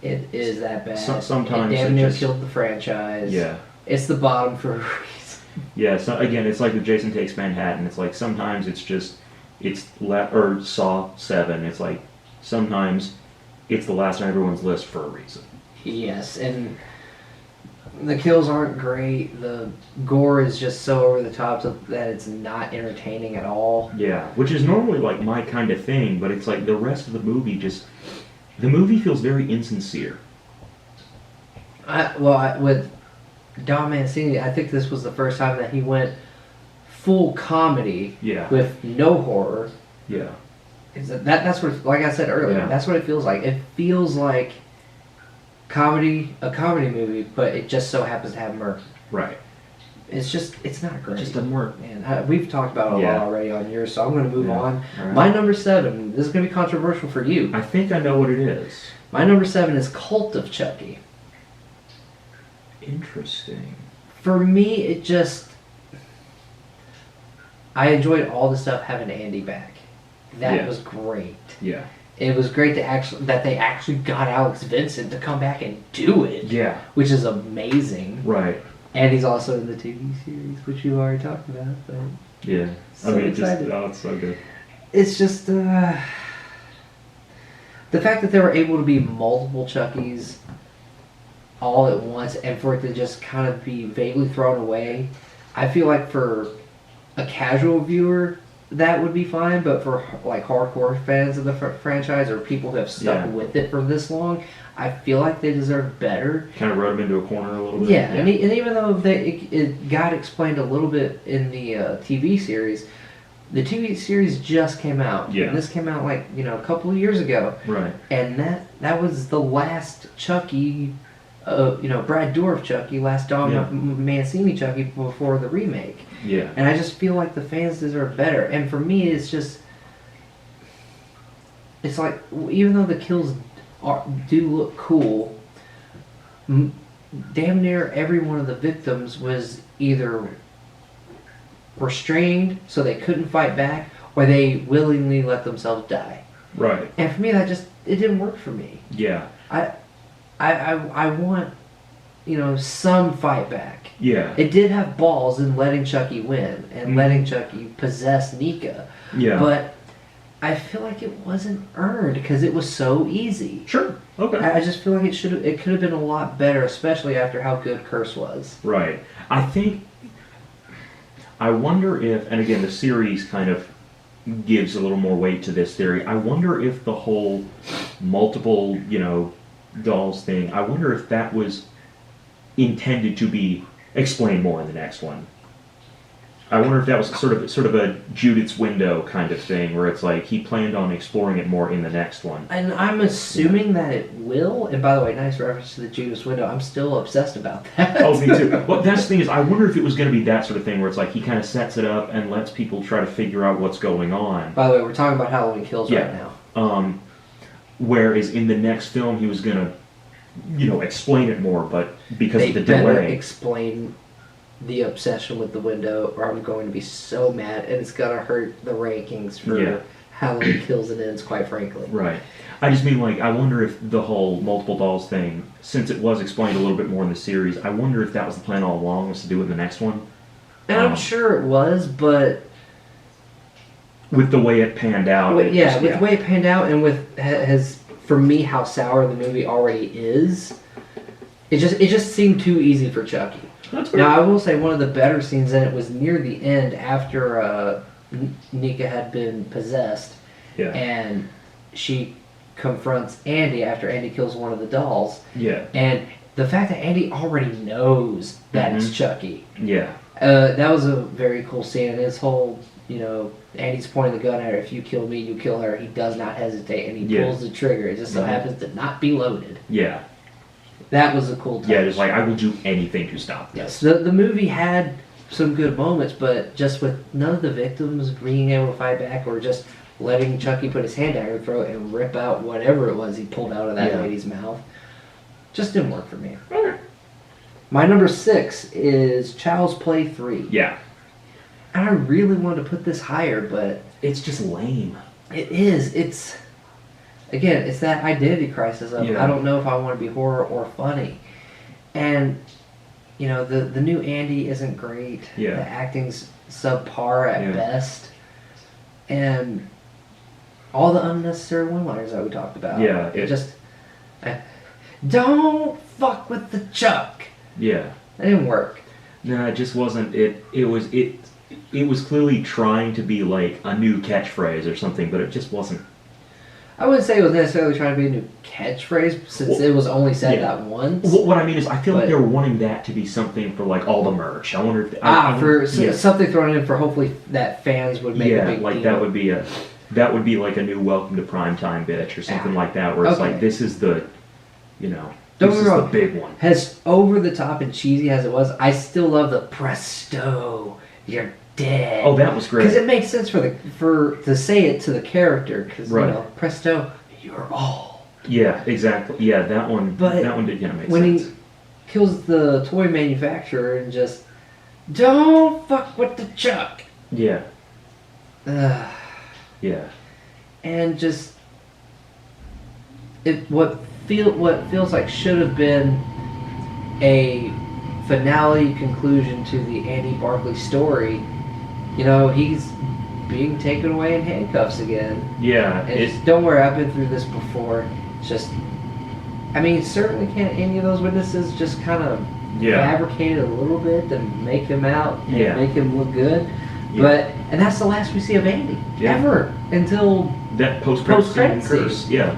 it is that bad. Sometimes it damn near killed the franchise. Yeah. It's the bottom for a reason. Yeah, so again, it's like the Jason Takes Manhattan. It's like sometimes it's just, or Saw 7. It's like sometimes it's the last on everyone's list for a reason. Yes, and the kills aren't great. The gore is just so over the top that it's not entertaining at all. Yeah, which is normally like my kind of thing, but it's like the rest of the movie the movie feels very insincere. With Don Mancini, I think this was the first time that he went full comedy with no horror. Yeah. That's what, like I said earlier, that's what it feels like. It feels like a comedy movie, but it just so happens to have murder. Right. It's not great. It just doesn't work. Man, we've talked about it a lot already on yours, so I'm going to move on. Right. My number 7, this is going to be controversial for you. I think I know what it is. My number 7 is Cult of Chucky. Interesting. For me, I enjoyed all the stuff having Andy back. That was great. Yeah. It was great that they actually got Alex Vincent to come back and do it. Yeah. Which is amazing. Right. And he's also in the TV series, which you already talked about. But yeah. So excited. It's so good. It's just the fact that there were able to be multiple Chuckies all at once, and for it to just kind of be vaguely thrown away. I feel like for a casual viewer, that would be fine, but for like hardcore fans of the franchise or people who have stuck with it for this long, I feel like they deserve better. Kind of wrote them into a corner a little bit. Yeah. And even though it got explained a little bit in the TV series, the TV series just came out. Yeah. And this came out like, a couple of years ago. Right. And that was the last Chucky, Brad Dourif Chucky, last Don Mancini Chucky before the remake. Yeah. And I just feel like the fans deserve better. And for me, it's like, even though the kills do look cool, damn near every one of the victims was either restrained so they couldn't fight back, or they willingly let themselves die. Right. And for me, it didn't work for me. Yeah. I want, some fight back. Yeah. It did have balls in letting Chucky win and letting Chucky possess Nika. Yeah. But I feel like it wasn't earned because it was so easy. Sure. Okay. I just feel like it could have been a lot better, especially after how good Curse was. Right. I wonder if, and again, the series kind of gives a little more weight to this theory. I wonder if the whole multiple, dolls thing, I wonder if that was intended to be explained more in the next one. I wonder if that was sort of a Judith's window kind of thing, where it's like he planned on exploring it more in the next one. And I'm assuming that it will. And by the way, nice reference to the Judas window. I'm still obsessed about that. Oh, me too. Well, that's the thing is, I wonder if it was going to be that sort of thing where it's like he kind of sets it up and lets people try to figure out what's going on. By the way, we're talking about Halloween Kills right now. Whereas in the next film, he was going to, explain it more, but because of the delay, explain the obsession with the window, or I'm going to be so mad, and it's gonna hurt the rankings for Halloween Kills and Ends, quite frankly. Right. I just mean, I wonder if the whole multiple dolls thing, since it was explained a little bit more in the series, I wonder if that was the plan all along, was to do it in the next one. And I'm sure it was, but with the way it panned out. With the way it panned out, and with for me, how sour the movie already is, it just seemed too easy for Chucky. Now, I will say one of the better scenes in it was near the end after Nika had been possessed, and she confronts Andy after Andy kills one of the dolls. Yeah. And the fact that Andy already knows that it's Chucky. Yeah. That was a very cool scene. And his whole, Andy's pointing the gun at her. If you kill me, you kill her. He does not hesitate, and he pulls the trigger. It just so happens to not be loaded. Yeah. That was a cool touch. Yeah, just I will do anything to stop this. Yes, the movie had some good moments, but just with none of the victims being able to fight back, or just letting Chucky put his hand down her throat and rip out whatever it was he pulled out of that lady's mouth, just didn't work for me. Okay. My number 6 is Child's Play 3. Yeah. And I really wanted to put this higher, but it's just lame. It is. It's that identity crisis of I don't know if I want to be horror or funny. And, the new Andy isn't great. Yeah. The acting's subpar at best. And all the unnecessary one-liners that we talked about. Yeah. Don't fuck with the Chuck. Yeah. That didn't work. No, it just wasn't. It was clearly trying to be like a new catchphrase or something, but it just wasn't. I wouldn't say it was necessarily trying to be a new catchphrase, since it was only said that once. What I mean is, I feel like they were wanting that to be something for all the merch. I wonder if something thrown in for hopefully that fans would make a big deal. that would be like a new Welcome to Primetime bitch or something like that, where it's this is the, Don't get me wrong, the big one. As over the top and cheesy as it was, I still love the presto, you're dead. Oh, that was great. Because it makes sense to say it to the character. Because presto, you're all. Yeah, exactly. Yeah, that one. But that one did make sense. When he kills the toy manufacturer and just don't fuck with the Chuck. Yeah. Yeah. And just what feels like should have been a finale conclusion to the Andy Barclay story. He's being taken away in handcuffs again. Yeah. And don't worry, I've been through this before. It's just, certainly can't any of those witnesses just kind of fabricate a little bit to make him out and make him look good. Yeah. And that's the last we see of Andy ever until that post-credit scene. Yeah.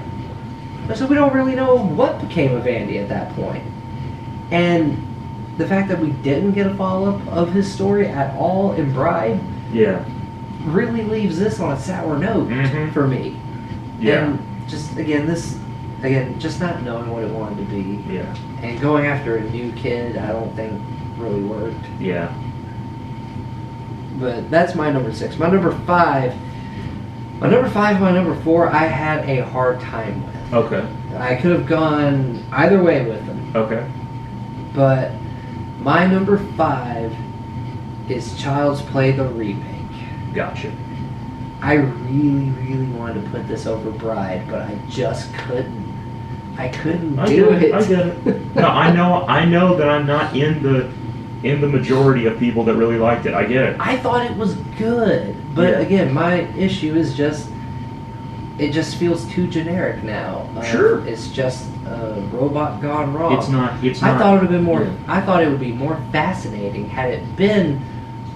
So we don't really know what became of Andy at that point. And the fact that we didn't get a follow-up of his story at all in Bride really leaves this on a sour note for me. Yeah. And just not knowing what it wanted to be. Yeah. And going after a new kid, I don't think really worked. Yeah. But that's my number 6. My number 5 and my number 4, I had a hard time with. Okay. I could have gone either way with them. Okay. But my number 5 is Child's Play the remake. Gotcha. I really, really wanted to put this over Bride, but I just couldn't. I couldn't do it. I get it. No, I know that I'm not in the majority of people that really liked it. I get it. I thought it was good, but again, my issue is it just feels too generic now. Sure. It's just a robot gone wrong. It's not. I thought it would have been more. I thought it would be more fascinating had it been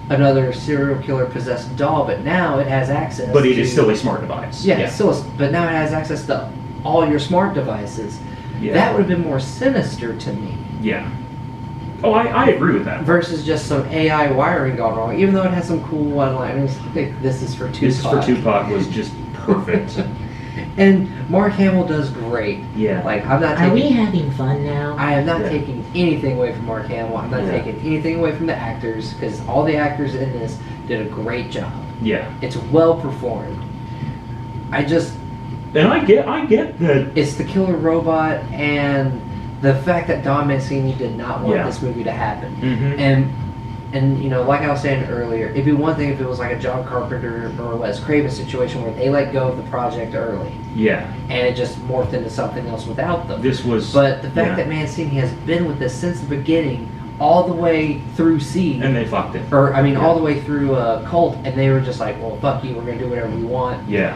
another serial killer possessed doll, but now it has access. But it is still a smart device. Yeah. But now it has access to all your smart devices. Yeah. That would have been more sinister to me. Yeah. Oh, I agree with that. versus just some AI wiring gone wrong. Even though it has some cool one-liners, like "This is for Tupac." This for Tupac was just perfect. And Mark Hamill does great. Yeah. Like I'm not. Are we taking, having fun now? I am not Yeah. taking anything away from Mark Hamill. I'm not Yeah. taking anything away from the actors because all the actors in this did a great job. Yeah. It's well performed. And I get that. It's the killer robot and the fact that Don Mancini did not want Yeah. this movie to happen. Mm-hmm. And you know, like I was saying earlier, it'd be one thing if it was like a John Carpenter or a Wes Craven situation where they let go of the project early Yeah. and it just morphed into something else without them. This was. But the fact yeah. that Mancini has been with this since the beginning, all the way through Seed, And they fucked it. or I mean, Yeah. all the way through Cult, and they were just like, "Well, fuck you, we're gonna do whatever we want." Yeah.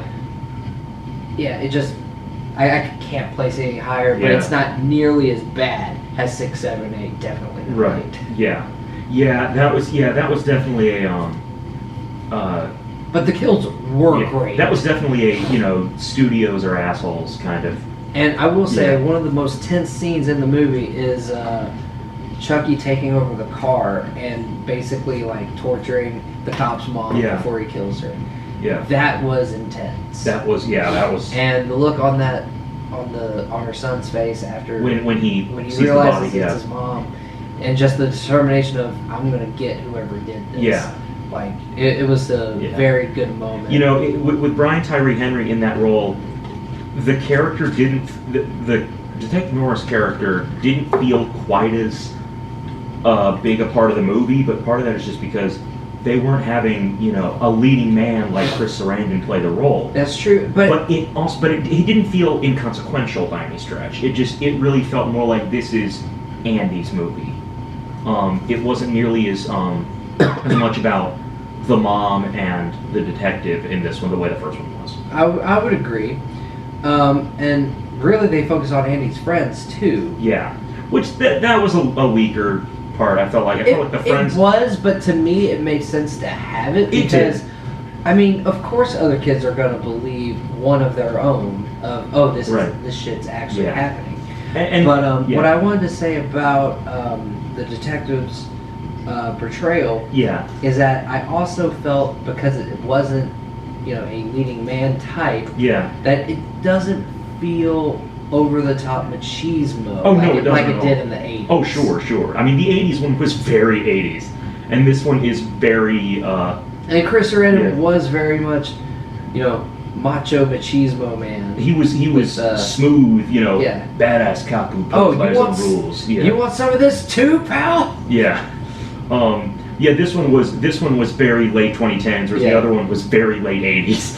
Yeah, it just, I can't place it any higher, but Yeah. it's not nearly as bad as 6, 7, 8. Definitely not Right. 8. Yeah. That was definitely a But the kills were yeah, great. that was definitely a studios are assholes kind of. And I will say, Yeah. one of the most tense scenes in the movie is Chucky taking over the car and basically like torturing the cop's mom Yeah. before he kills her. Yeah. That was intense. That was And the look on her son's face after when he sees the realizes body. it's Yeah. his mom, and just the determination of I'm gonna get whoever did this. Yeah. Like it was a Yeah. very good moment. With Brian Tyree Henry in that role, the character didn't. The Detective Norris character didn't feel quite as big a part of the movie, but part of that is just because they weren't having a leading man like Chris Sarandon play the role. That's true, but He didn't feel inconsequential by any stretch. It really felt more like this is Andy's movie. It wasn't nearly as much about the mom and the detective in this one the way the first one was. I would agree. And really, they focus on Andy's friends too. Yeah, which that was a weaker part. I felt like the friends. It was, but to me, it made sense to have it It because, did. I mean, of course, other kids are going to believe one of their own. This shit's actually Yeah. happening. But What I wanted to say about the detective's portrayal yeah, is that I also felt because it wasn't, a leading man type, yeah. that it doesn't feel over the top machismo Oh, like no, it it, doesn't like at it all. did in the 80s. Oh, sure. I mean, the '80s one was very '80s, and this one is very. And Chris Sarandon Yeah. was very much, macho machismo man. He was With, smooth, yeah. badass cop who Oh, plays by his own rules. Yeah. You want some of this too, pal? Yeah. This one was very late 2010s, whereas Yeah. the other one was very late 80s.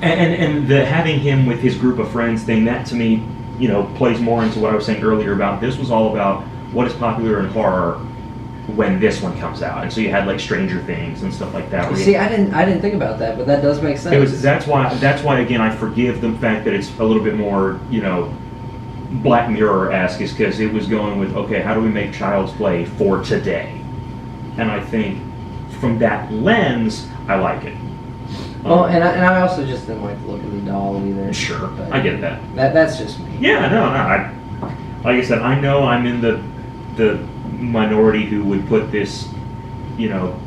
And the having him with his group of friends thing, that to me, plays more into what I was saying earlier about this was all about what is popular in horror when this one comes out. And so you had like Stranger Things and stuff like that. where you- See, I didn't think about that, but that does make sense. that's why again I forgive the fact that it's a little bit more Black Mirror-esque, is because it was going with, okay, how do we make Child's Play for today? And I think from that lens, I like it. Well, and I also just didn't like the look of the doll either. Sure, but I get that. That's just me. Yeah, no. Like I said, I know I'm in the minority who would put this,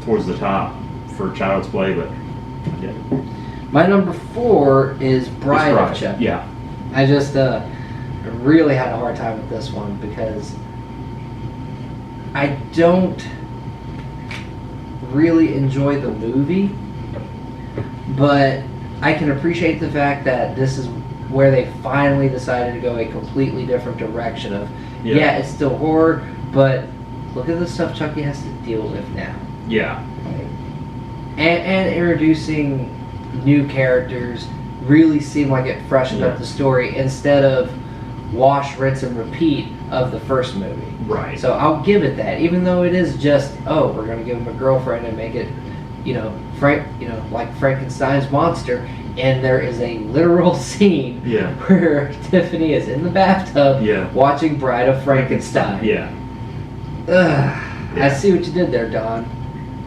towards the top for Child's Play, but I get it. My number 4 is Bride of Chucky. Yeah. I just really had a hard time with this one because I don't really enjoy the movie, but I can appreciate the fact that this is where they finally decided to go a completely different direction of, Yeah. it's still horror, but look at the stuff Chucky has to deal with now. Yeah. Like, and introducing new characters really seemed like it freshened Yeah. up the story instead of wash, rinse, and repeat of the first movie. Right. So I'll give it that, even though it is just, we're going to give him a girlfriend and make it, like Frankenstein's monster, and there is a literal scene Yeah. where Tiffany is in the bathtub Yeah. watching Bride of Frankenstein. Yeah. Ugh. Yeah. I see what you did there, Don.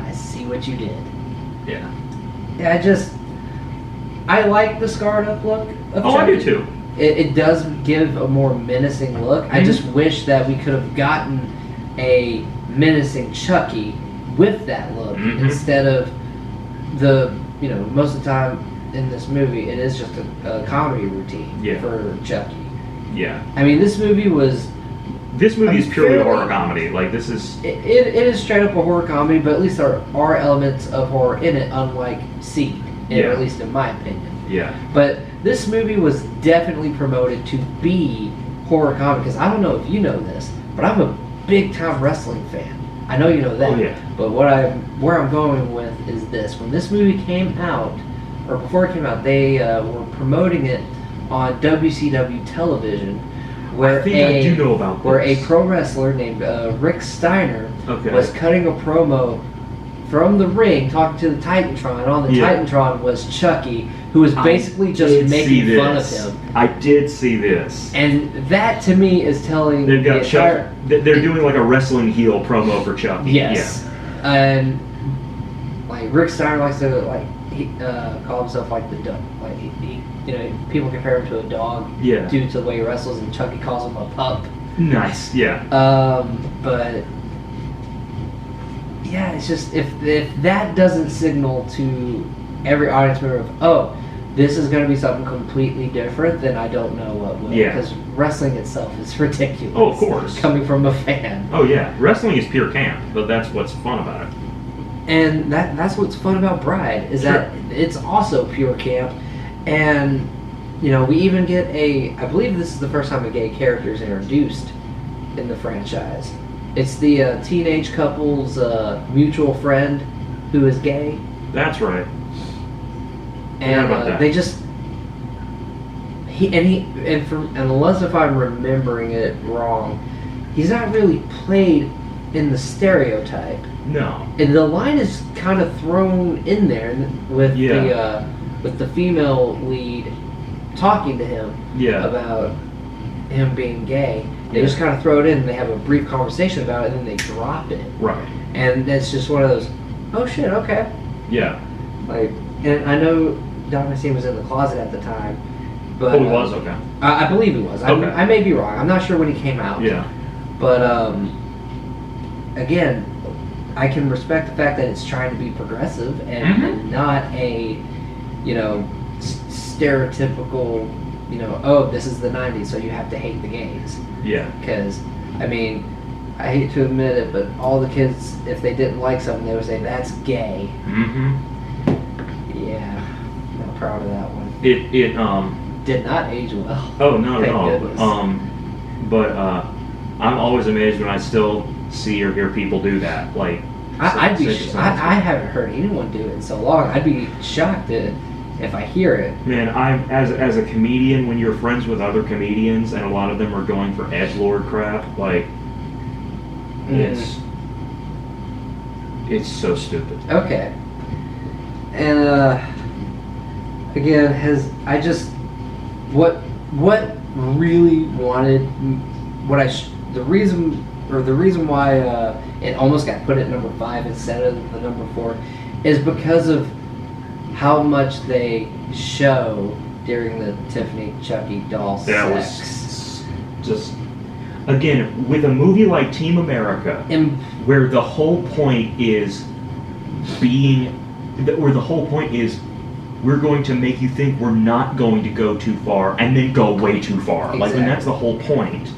I see what you did. Yeah. Yeah, I like the scarred up look of Oh, I Chucky. do too. it does give a more menacing look. I just wish that we could have gotten a menacing Chucky with that look instead of the, most of the time in this movie it is just a comedy routine for Chucky. Yeah. I mean, this movie is purely a horror comedy. Like, this is... It is straight up a horror comedy, but at least there are elements of horror in it, unlike Seed, or at least in my opinion. Yeah. But this movie was definitely promoted to be horror comedy, because I don't know if you know this, but I'm a big-time wrestling fan. I know you know that. Oh, yeah. But where I'm going with is this. When this movie came out, or before it came out, they were promoting it on WCW television, where I do know about this. Where a pro wrestler named Rick Steiner was cutting a promo from the ring, talking to the Titantron, and on the Titantron was Chucky, who was basically just making fun of him. I did see this. And that, to me, is telling They've got Chucky. They're doing like a wrestling heel promo for Chucky. Yes. Yeah. And like Rick Steiner likes to call himself like the dog. Like he people compare him to a dog due to the way he wrestles, and Chucky calls him a pup. Nice. Yeah. But yeah, it's just if that doesn't signal to every audience member of this is going to be something completely different, then I don't know what will. Yeah. Because wrestling itself is ridiculous. Oh, of course. Coming from a fan. Oh yeah, wrestling is pure camp, but that's what's fun about it. And that's what's fun about Bride, is that it's also pure camp. And, we even get I believe this is the first time a gay character is introduced in the franchise. It's the teenage couple's mutual friend who is gay. That's right. And they just... unless if I'm remembering it wrong, he's not really played in the stereotype. No. And the line is kind of thrown in there with the female lead talking to him about him being gay. They just kind of throw it in, and they have a brief conversation about it, and then they drop it. Right. And that's just one of those, oh shit, okay. Yeah. And I know Don Messine was in the closet at the time, but he was? Okay. I believe he was. Okay. I may be wrong. I'm not sure when he came out. Yeah. But again, I can respect the fact that it's trying to be progressive and not a, stereotypical, this is the 90s, so you have to hate the gays. Yeah. Because, I hate to admit it, but all the kids, if they didn't like something, they would say, that's gay. Mm-hmm. Yeah. Not proud of that one. It did not age well. Oh, not at all. Goodness. But I'm always amazed when I still see or hear people do that. Like, I haven't heard anyone do it in so long. I'd be shocked if I hear it. Man, I'm as a comedian, when you're friends with other comedians and a lot of them are going for edgelord crap, like it's so stupid. Okay. And again, what really wanted the reason why it almost got put at number 5 instead of the number 4 is because of how much they show during the Tiffany Chucky doll sex. Was just, again, with a movie like Team America, where the whole point is we're going to make you think we're not going to go too far and then go way too far. Exactly. Like, when that's the whole point.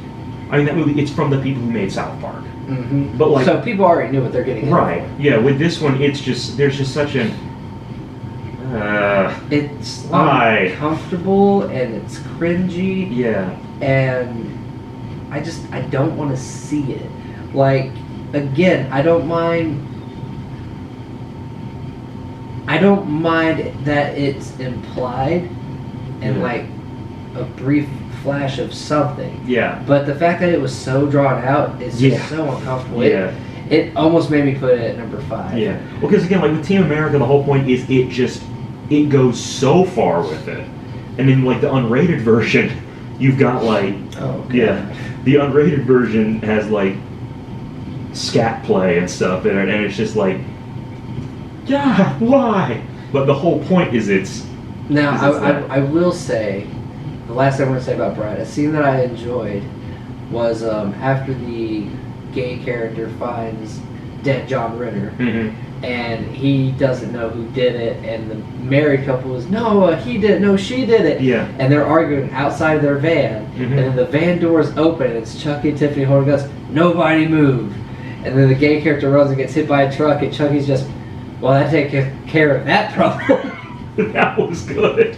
That movie, it's from the people who made South Park. Mm-hmm. But so people already knew what they're getting into. Right. Yeah, with this one, there's just such an... it's uncomfortable and it's cringy. Yeah. And I don't want to see it. Like, again, I don't mind that it's implied and like a brief flash of something. Yeah. But the fact that it was so drawn out is just so uncomfortable. Yeah. It almost made me put it at number 5. Yeah. Well, because again, like with Team America, the whole point is it goes so far with it. And in like the unrated version, you've got like the unrated version has like scat play and stuff in it, and it's just like, why? But the whole point is I will say, the last thing I want to say about Bride, a scene that I enjoyed was after the gay character finds dead John Ritter, and he doesn't know who did it, and the married couple is, no, he did it, no, she did it. Yeah. And they're arguing outside of their van, and then the van doors open, and it's Chucky and Tiffany holding guns, nobody moved. And then the gay character runs and gets hit by a truck, and Chucky's just, well, that takes care of that problem. That was good.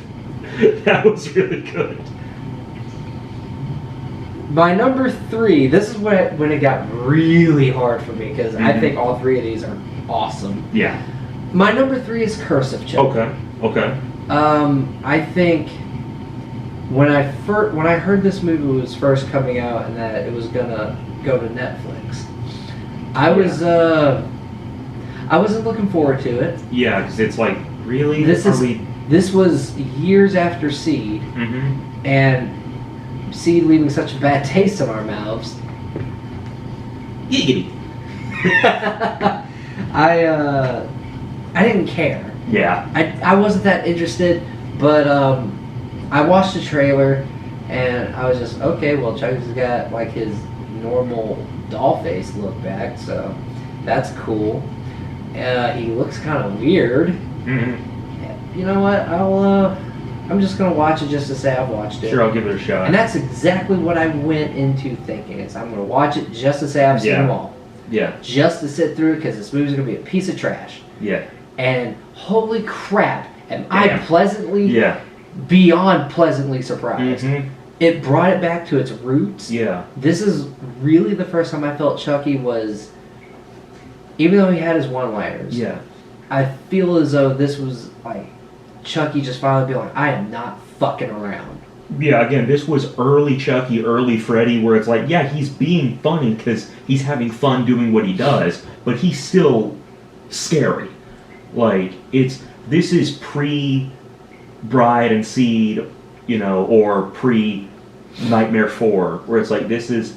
That was really good. My number 3, this is when it got really hard for me, because I think all 3 of these are awesome. Yeah. My number 3 is Curse of Chucky. Okay. I think when I heard this movie was first coming out and that it was gonna go to Netflix, I wasn't looking forward to it. Yeah, because it's like, really? This was years after Seed, and Seed leaving such a bad taste in our mouths. Giggity. I didn't care. Yeah. I wasn't that interested, but I watched the trailer and I was just, okay, well, Chucky's got like his normal doll face look back, so that's cool. He looks kind of weird. You know what? I'm just gonna watch it just to say I've watched it. Sure, I'll give it a shot. And that's exactly what I went into thinking. I'm gonna watch it just to say I've seen them all. Yeah. Just to sit through it because this movie's gonna be a piece of trash. Yeah. And holy crap, am I beyond pleasantly surprised. It brought it back to its roots. Yeah. This is really the first time I felt Chucky was, even though he had his one-liners, I feel as though this was like Chucky just finally being like, I am not fucking around. Yeah, again, this was early Chucky, early Freddy, where it's like, yeah, he's being funny because he's having fun doing what he does, but he's still scary. Like, this is pre-Bride and Seed, you know, or pre-Nightmare 4, where it's like, this is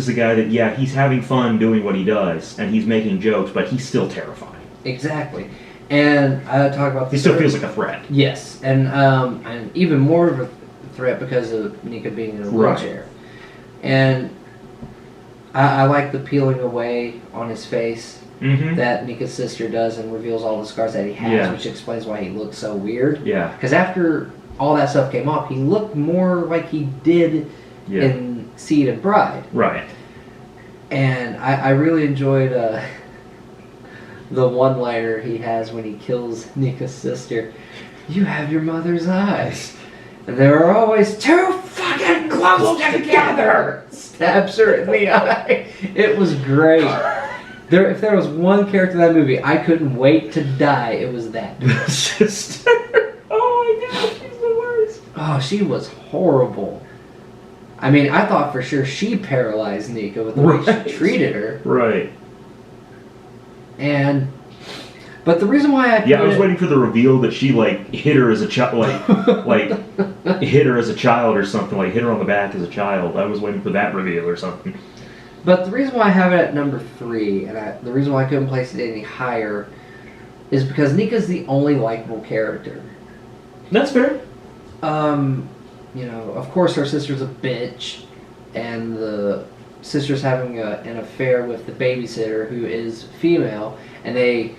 a guy that, yeah, he's having fun doing what he does, and he's making jokes, but he's still terrifying. Exactly. And I talk about he still feels like a threat. Yes, and even more of a threat because of Nika being in a wheelchair. And I like the peeling away on his face that Nika's sister does and reveals all the scars that he has, which explains why he looks so weird. Yeah. Because after all that stuff came off, he looked more like he did in Seed and Bride. Right. And I really enjoyed the one-liner he has when he kills Nika's sister. You have your mother's eyes. And they were always too fucking close together. Stabs her in the eye. It was great. If there was one character in that movie I couldn't wait to die, it was that. It's just... oh my god, she's the worst. Oh, she was horrible. I mean, I thought for sure she paralyzed Nika with the way she treated her. Right. But the reason why I was waiting for the reveal that she like hit her as a child, like hit her as a child or something, like hit her on the back as a child. I was waiting for that reveal or something. But the reason why I have it at number 3, and the reason why I couldn't place it any higher, is because Nika's the only likable character. That's fair. You know, of course her sister's a bitch, and the sister's having an affair with the babysitter who is female, and they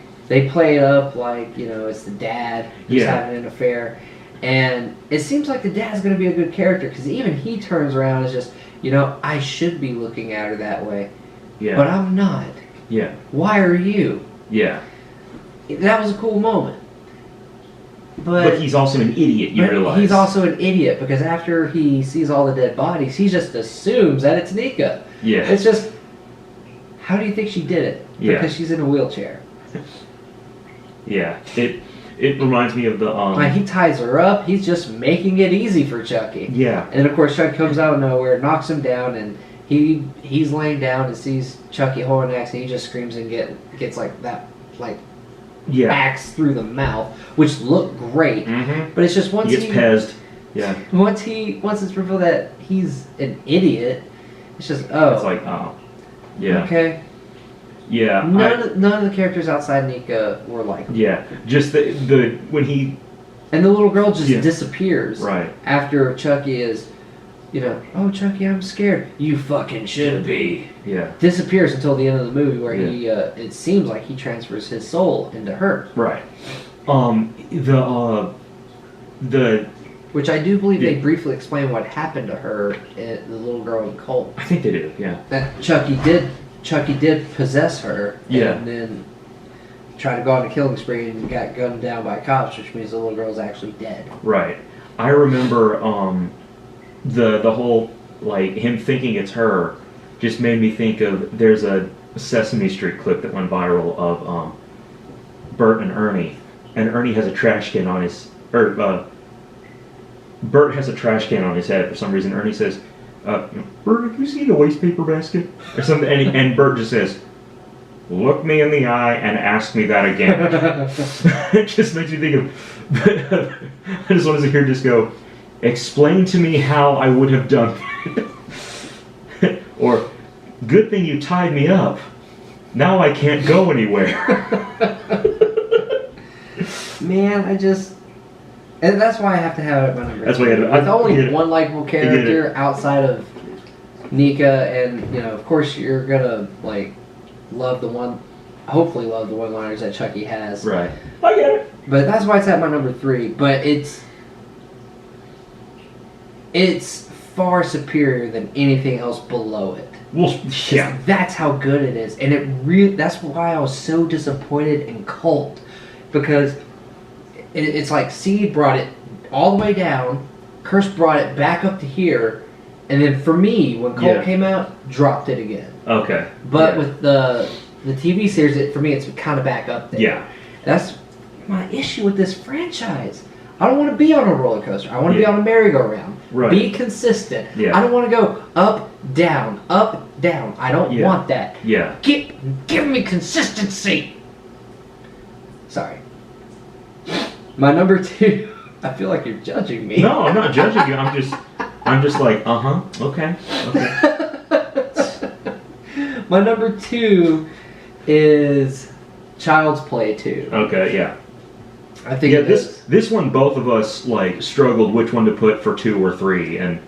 play it up like, you know, it's the dad who's having an affair. And it seems like the dad's going to be a good character, because even he turns around and is just, you know, I should be looking at her that way. Yeah. But I'm not. Yeah. Why are you? Yeah. That was a cool moment. But he's also an idiot, you realize. He's also an idiot, because after he sees all the dead bodies, he just assumes that it's Nika. Yeah. It's just, how do you think she did it? Because she's in a wheelchair. Yeah. It reminds me of the... Like, he ties her up. He's just making it easy for Chucky. Yeah. And then, of course, Chucky comes out of nowhere, knocks him down, and he's laying down and sees Chucky holding an axe, and he just screams and gets like that, like, axe through the mouth, which looked great. But it's just once he gets pezzed. Yeah. Once it's revealed that he's an idiot, it's just, it's like, oh. Yeah. Okay. Yeah. None of the characters outside Nika were likable. Yeah. Just the when he And the little girl just disappears. Right. After Chucky is, oh, Chucky, I'm scared. You fucking should be. Yeah. Disappears until the end of the movie where he, it seems like he transfers his soul into her. Right. The Which I do believe they briefly explain what happened to her, the little girl in Cult. I think they do, yeah. That Chucky did possess her, and then tried to go on a killing spree and got gunned down by cops, which means the little girl's actually dead. Right. I remember the whole, like, him thinking it's her just made me think of, there's a Sesame Street clip that went viral of Bert and Ernie, and Ernie has a trash can on his, Bert has a trash can on his head for some reason. Ernie says, Bert, have you seen a waste paper basket? Or something, and Bert just says, look me in the eye and ask me that again. It just makes me think of, I just wanted to hear just go, explain to me how I would have done it. Or, good thing you tied me up. Now I can't go anywhere. Man, and that's why I have to have it at my number. That's why you have With only one likable character outside of Nika, and of course you're gonna hopefully love the one-liners that Chucky has. Right. I get it. But that's why it's at my number 3. But it's far superior than anything else below it. Well, yeah. That's how good it is, and that's why I was so disappointed in Cult, because it's like Seed brought it all the way down, Curse brought it back up to here, and then for me, when Cult came out, dropped it again. Okay. But with the TV series, for me, it's kind of back up there. Yeah. That's my issue with this franchise. I don't want to be on a roller coaster. I want to be on a merry-go-round. Right. Be consistent. Yeah. I don't want to go up, down, up, down. I don't want that. Yeah. Give me consistency. Sorry. My number 2. I feel like you're judging me. No, I'm not judging you. I'm just like, okay. My number 2 is Child's Play 2. Okay, yeah. I think this one both of us struggled which one to put for 2 or 3, and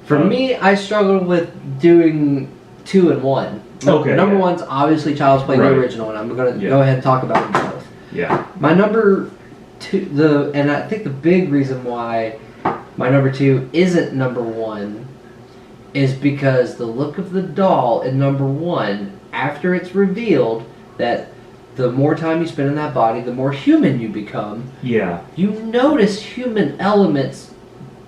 for me, I struggled with doing 2 and 1. Okay. Number 1's obviously Child's Play, the original, and I'm going to go ahead and talk about them both. Yeah. My number 2, and I think the big reason why my number 2 isn't number 1 is because the look of the doll in number 1, after it's revealed that the more time you spend in that body, the more human you become. Yeah. You notice human elements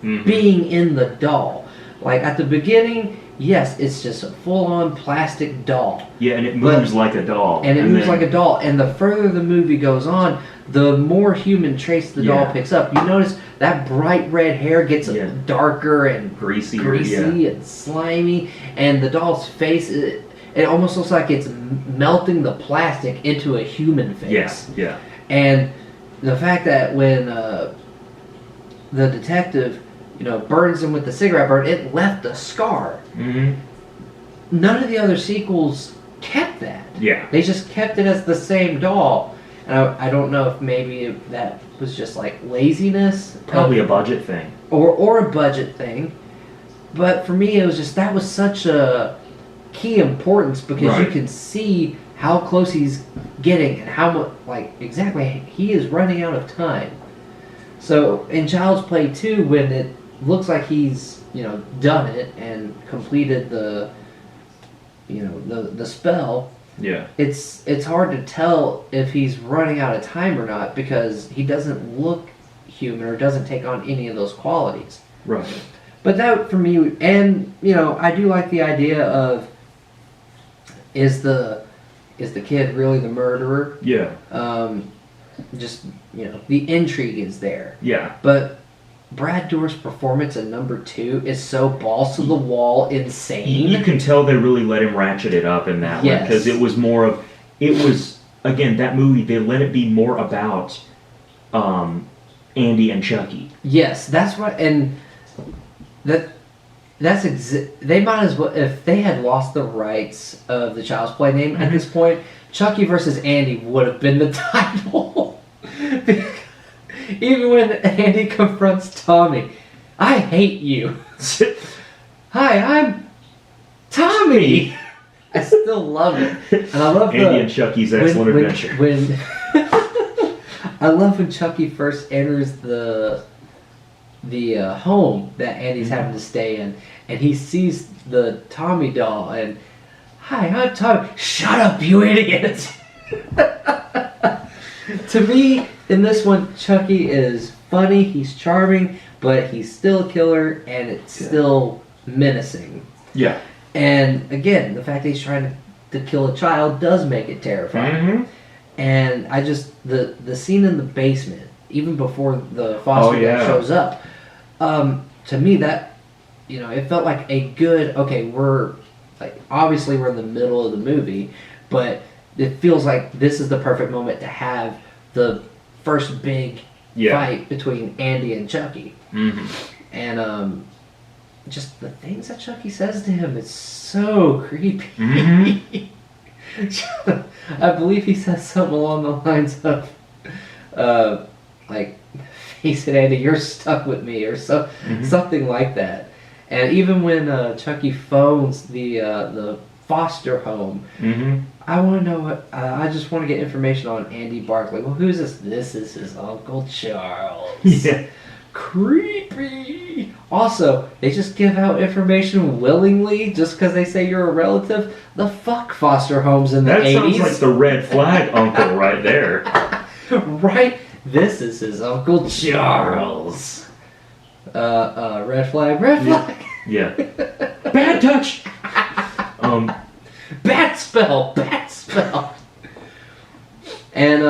being in the doll. Like at the beginning, yes, it's just a full-on plastic doll. Yeah, and it moves like a doll. And it moves like a doll. And the further the movie goes on, the more human traits the doll picks up. You notice that bright red hair gets darker and greasy and slimy. And the doll's face, it almost looks like it's melting the plastic into a human face. Yes, yeah. And the fact that when the detective, burns him with the cigarette burn, it left a scar. Mm-hmm. None of the other sequels kept that. Yeah. They just kept it as the same doll. And I don't know if maybe that was just like laziness. Probably a budget thing. Or a budget thing. But for me, it was just, that was such a key importance because you can see how close he's getting and how much, exactly, he is running out of time. So in Child's Play 2, when it looks like he's, done it and completed the spell, it's hard to tell if he's running out of time or not because he doesn't look human or doesn't take on any of those qualities. Right. But that for me, and I do like the idea of is the kid really the murderer? Yeah. Just the intrigue is there. Yeah. But Brad Dourif's performance in number 2 is so balls to the wall insane. You can tell they really let him ratchet it up in that one because it was more of again that movie they let it be more about Andy and Chucky. Yes, that's right, and they might as well, if they had lost the rights of the Child's Play name at this point, Chucky versus Andy would have been the title. It Even when Andy confronts Tommy, I hate you. Hi, I'm Tommy. I still love it, and I love Andy and Chucky's excellent adventure. When I love when Chucky first enters the home that Andy's having to stay in, and he sees the Tommy doll, and hi, I'm Tommy. Shut up, you idiot! To me, in this one, Chucky is funny. He's charming, but he's still a killer, and it's still menacing. Yeah. And again, the fact that he's trying to kill a child does make it terrifying. Mm-hmm. And I just the scene in the basement, even before the foster dad shows up, to me that it felt like a good we're like obviously we're in the middle of the movie, but it feels like this is the perfect moment to have the first big fight between Andy and Chucky. Mm-hmm. And just the things that Chucky says to him, it's so creepy. Mm-hmm. I believe he says something along the lines of, like, face it, Andy, you're stuck with me, or something like that. And even when Chucky phones the foster home, I want to know what. I just want to get information on Andy Barkley. Well, who's this? This is his Uncle Charles. Yeah. Creepy. Also, they just give out information willingly just because they say you're a relative. The fuck foster homes in the 80s. That sounds like the red flag uncle right there. Right? This is his Uncle Charles. Red flag, red flag. Yeah. Bad touch. Bad spell, bad spell. And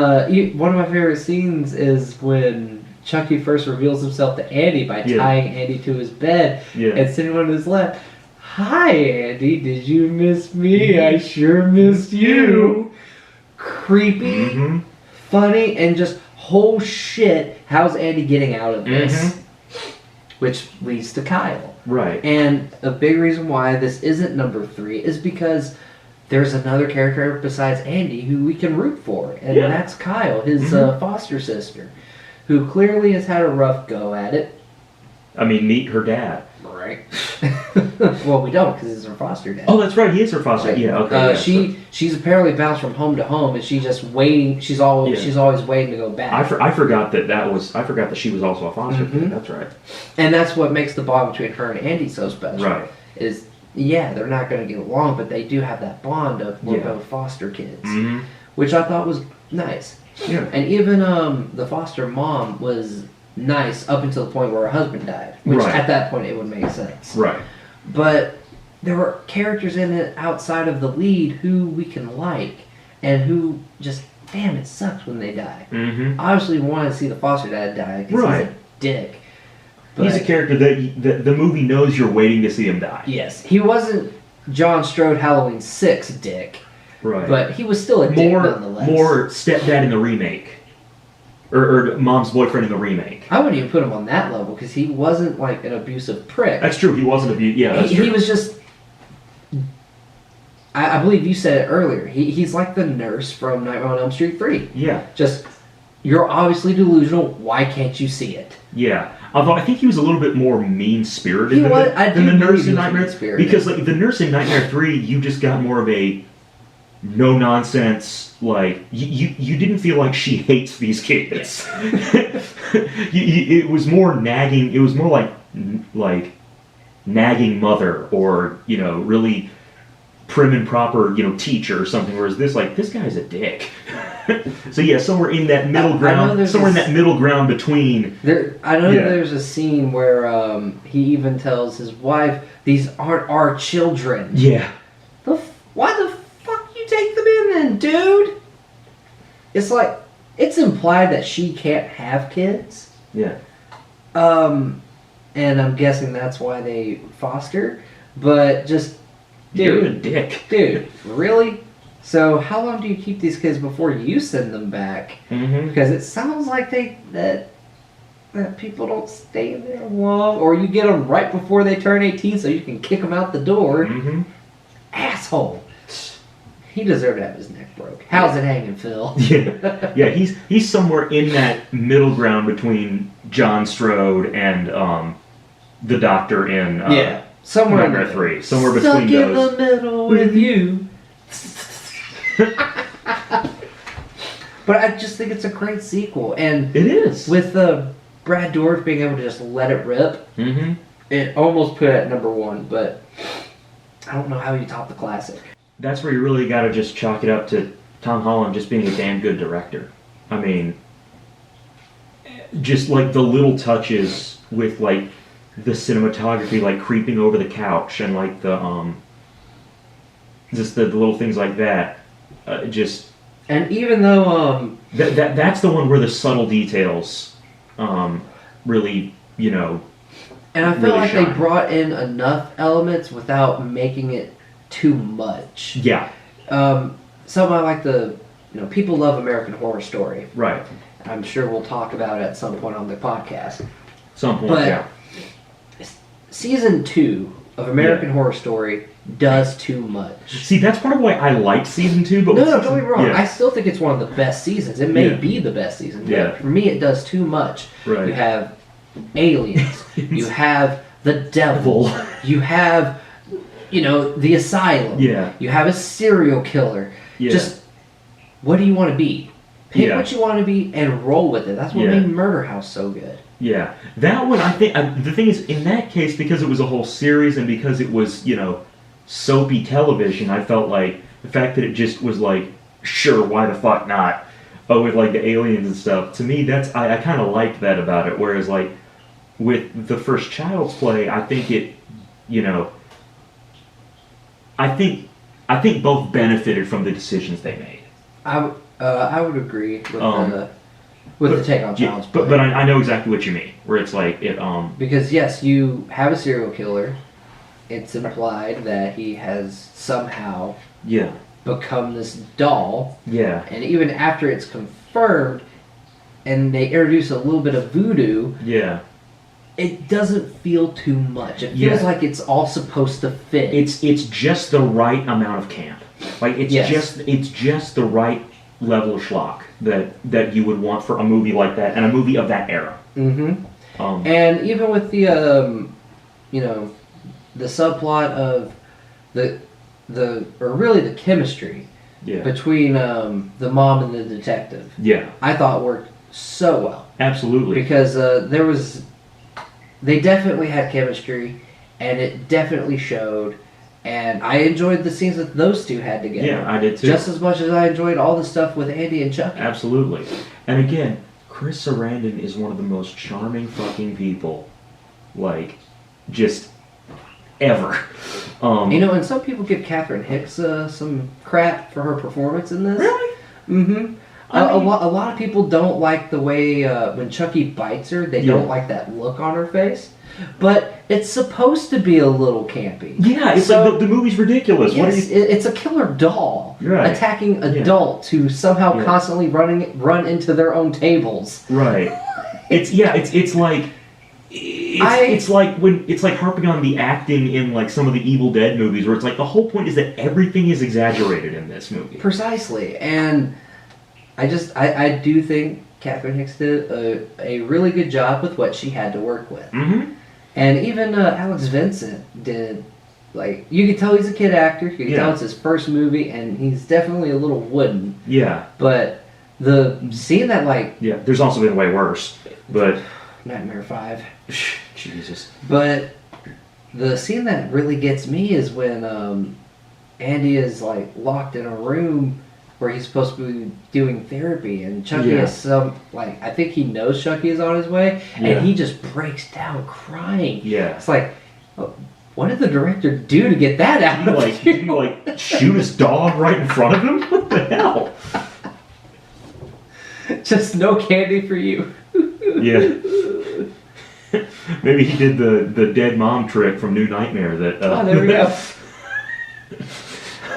one of my favorite scenes is when Chucky first reveals himself to Andy by tying Andy to his bed and sitting on his lap. Hi, Andy. Did you miss me? I sure missed you. Creepy, funny, and just whole shit. How's Andy getting out of this? Which leads to Kyle. Right. And a big reason why this isn't number 3 is because there's another character besides Andy who we can root for, and that's Kyle, his foster sister, who clearly has had a rough go at it. I mean, meet her dad. Right. Well, we don't, because he's her foster dad. Oh, that's right. He is her foster. Right. Yeah. Okay. She's apparently bounced from home to home, and she's just waiting. She's always waiting to go back. I forgot that she was also a foster kid. That's right. And that's what makes the bond between her and Andy so special. Right. Is they're not going to get along, but they do have that bond of we're both foster kids, which I thought was nice. Yeah. And even the foster mom was nice up until the point where her husband died, which at that point it would make sense. Right. But there were characters in it outside of the lead who we can like and who just, damn, it sucks when they die. Obviously we want to see the foster dad die because he's a dick. But he's a character that the movie knows you're waiting to see him die. Yes. He wasn't John Strode Halloween 6 dick. Right. But he was still a dick nonetheless. More stepdad in the remake. Or mom's boyfriend in the remake. I wouldn't even put him on that level because he wasn't like an abusive prick. That's true. He wasn't abusive. Yeah, that's true. He was just... I believe you said it earlier. He's like the nurse from Nightmare on Elm Street 3. Yeah. Just, you're obviously delusional. Why can't you see it? Yeah. Although I think he was a little bit more mean-spirited than the nurse in Nightmare 3. Because like the nurse in Nightmare 3, you just got more of a no-nonsense, like, you didn't feel like she hates these kids. It was more nagging. It was more like nagging mother or, really prim and proper, teacher or something. Whereas this guy's a dick. So yeah, somewhere in that middle ground, between. I know there's a scene where he even tells his wife, "These aren't our children." Yeah. Why the fuck you take them in then, dude? It's like it's implied that she can't have kids. Yeah. And I'm guessing that's why they foster, but just. Dude, you're a dick. Dude, really? So how long do you keep these kids before you send them back? Because it sounds like that people don't stay there long, or you get them right before they turn 18 so you can kick them out the door. Asshole. He deserved to have his neck broke. How's it hanging, Phil? Yeah. He's somewhere in that middle ground between John Strode and the Doctor in somewhere Nightmare 3. Somewhere between those. Stuck in the middle with you. But I just think it's a great sequel, and it is with Brad Dourif being able to just let it rip. Mm-hmm. It almost put it at number 1, but I don't know how you top the classic. That's where you really got to just chalk it up to Tom Holland just being a damn good director. I mean, just like the little touches with like the cinematography, like creeping over the couch, and like the just the little things like that, just. And even though that's the one where the subtle details really, you know. And I feel really like shine. they brought in enough elements without making it too much. Yeah. Something I like people love American Horror Story. Right. I'm sure we'll talk about it at some point on the podcast. Some point, but yeah. Season 2 of American Horror Story does too much. See, that's part of why I liked season 2, but no, don't get me wrong. Yeah. I still think it's one of the best seasons. It may be the best season, but for me, it does too much. Right. You have aliens. You have the devil. You have, the asylum. Yeah. You have a serial killer. Yeah. Just, what do you want to be? Pick Yeah. what you want to be and roll with it. That's what made Murder House so good. Yeah. That one, I think, the thing is, in that case, because it was a whole series and because it was, soapy television, I felt like the fact that it just was like, sure, why the fuck not? With like the aliens and stuff. To me, I kind of liked that about it. Whereas like with the first Child's Play, I think it, I think both benefited from the decisions they made. I would agree with the take on Child's Play. But I know exactly what you mean. Where it's like it because yes, you have a serial killer. It's implied that he has somehow become this doll. Yeah. And even after it's confirmed and they introduce a little bit of voodoo, it doesn't feel too much. It feels like it's all supposed to fit. It's just the right amount of camp. Like it's just the right level of schlock that you would want for a movie like that and a movie of that era. Mm-hmm. And even with the the subplot of the chemistry between the mom and the detective. Yeah. I thought worked so well. Absolutely. Because they definitely had chemistry and it definitely showed, and I enjoyed the scenes that those two had together. Yeah, I did too. Just as much as I enjoyed all the stuff with Andy and Chucky. Absolutely. And again, Chris Sarandon is one of the most charming fucking people, like, just ever. And some people give Catherine Hicks some crap for her performance in this. Really? Mm-hmm. A lot of people don't like the way when Chucky bites her, they don't like that look on her face. But it's supposed to be a little campy. Yeah, it's like the movie's ridiculous. Yes, it's a killer doll attacking adults who somehow constantly run into their own tables. Right. It's like harping on the acting in like some of the Evil Dead movies, where it's like the whole point is that everything is exaggerated in this movie. Precisely, and I do think Catherine Hicks did a really good job with what she had to work with. Mm-hmm. And even Alex Vincent did, like, you could tell he's a kid actor. You can tell it's his first movie, and he's definitely a little wooden. Yeah. But the scene that, like... Yeah, there's also been way worse, but... Nightmare 5. Jesus. But the scene that really gets me is when Andy is, like, locked in a room where he's supposed to be doing therapy, and Chucky is some, like, I think he knows Chucky is on his way, and he just breaks down crying. Yeah. It's like, what did the director do to get that out of did he, like, shoot his dog right in front of him? What the hell? Just no candy for you. Yeah. Maybe he did the dead mom trick from New Nightmare. Oh, there we go.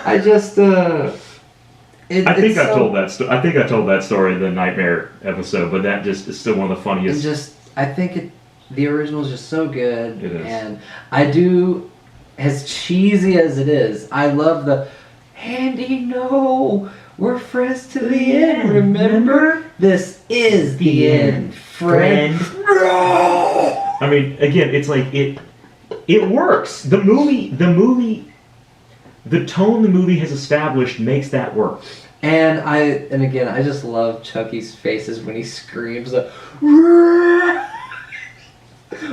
I just... I think I told that story in the Nightmare episode, but that just is still one of the funniest. I think the original is just so good. It is. And I do, as cheesy as it is, I love the, Andy, no! We're friends to the end, remember? This is the end, friend. I mean, again, it's like it works. The tone the movie has established makes that work. And again, I just love Chucky's faces when he screams. Like,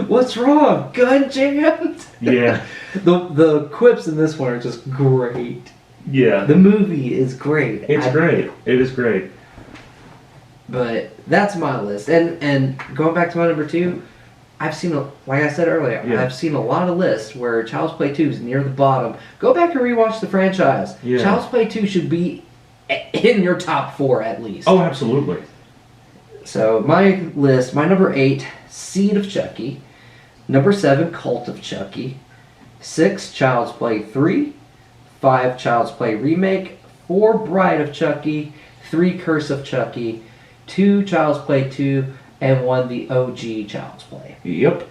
what's wrong? Gun jammed? Yeah. The quips in this one are just great. Yeah. The movie is great. It's great. It is great. But that's my list. And going back to my number 2, I've seen, like I said earlier, Yeah. I've seen a lot of lists where Child's Play 2 is near the bottom. Go back and rewatch the franchise. Yeah. Child's Play 2 should be in your top 4 at least. Oh, absolutely. So my list, my number 8, Seed of Chucky. Number 7, Cult of Chucky. 6, Child's Play 3. 5, Child's Play Remake. 4, Bride of Chucky. 3, Curse of Chucky. 2, Child's Play 2. And 1, the OG Child's Play. Yep.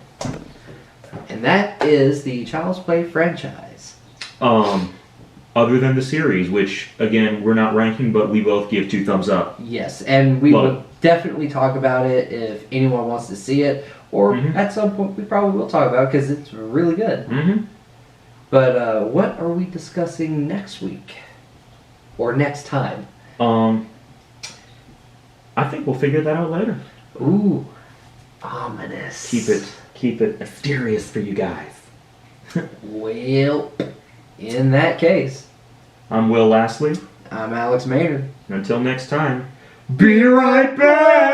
And that is the Child's Play franchise. Other than the series, which, again, we're not ranking, but we both give 2 thumbs up. Yes, and we will definitely talk about it if anyone wants to see it. Or at some point we probably will talk about it because it's really good. Mm-hmm. But what are we discussing next week? Or next time? I think we'll figure that out later. Ooh, ominous. Keep it mysterious for you guys. Well, in that case, I'm Will Lastly. I'm Alex Maynard. Until next time, be right back!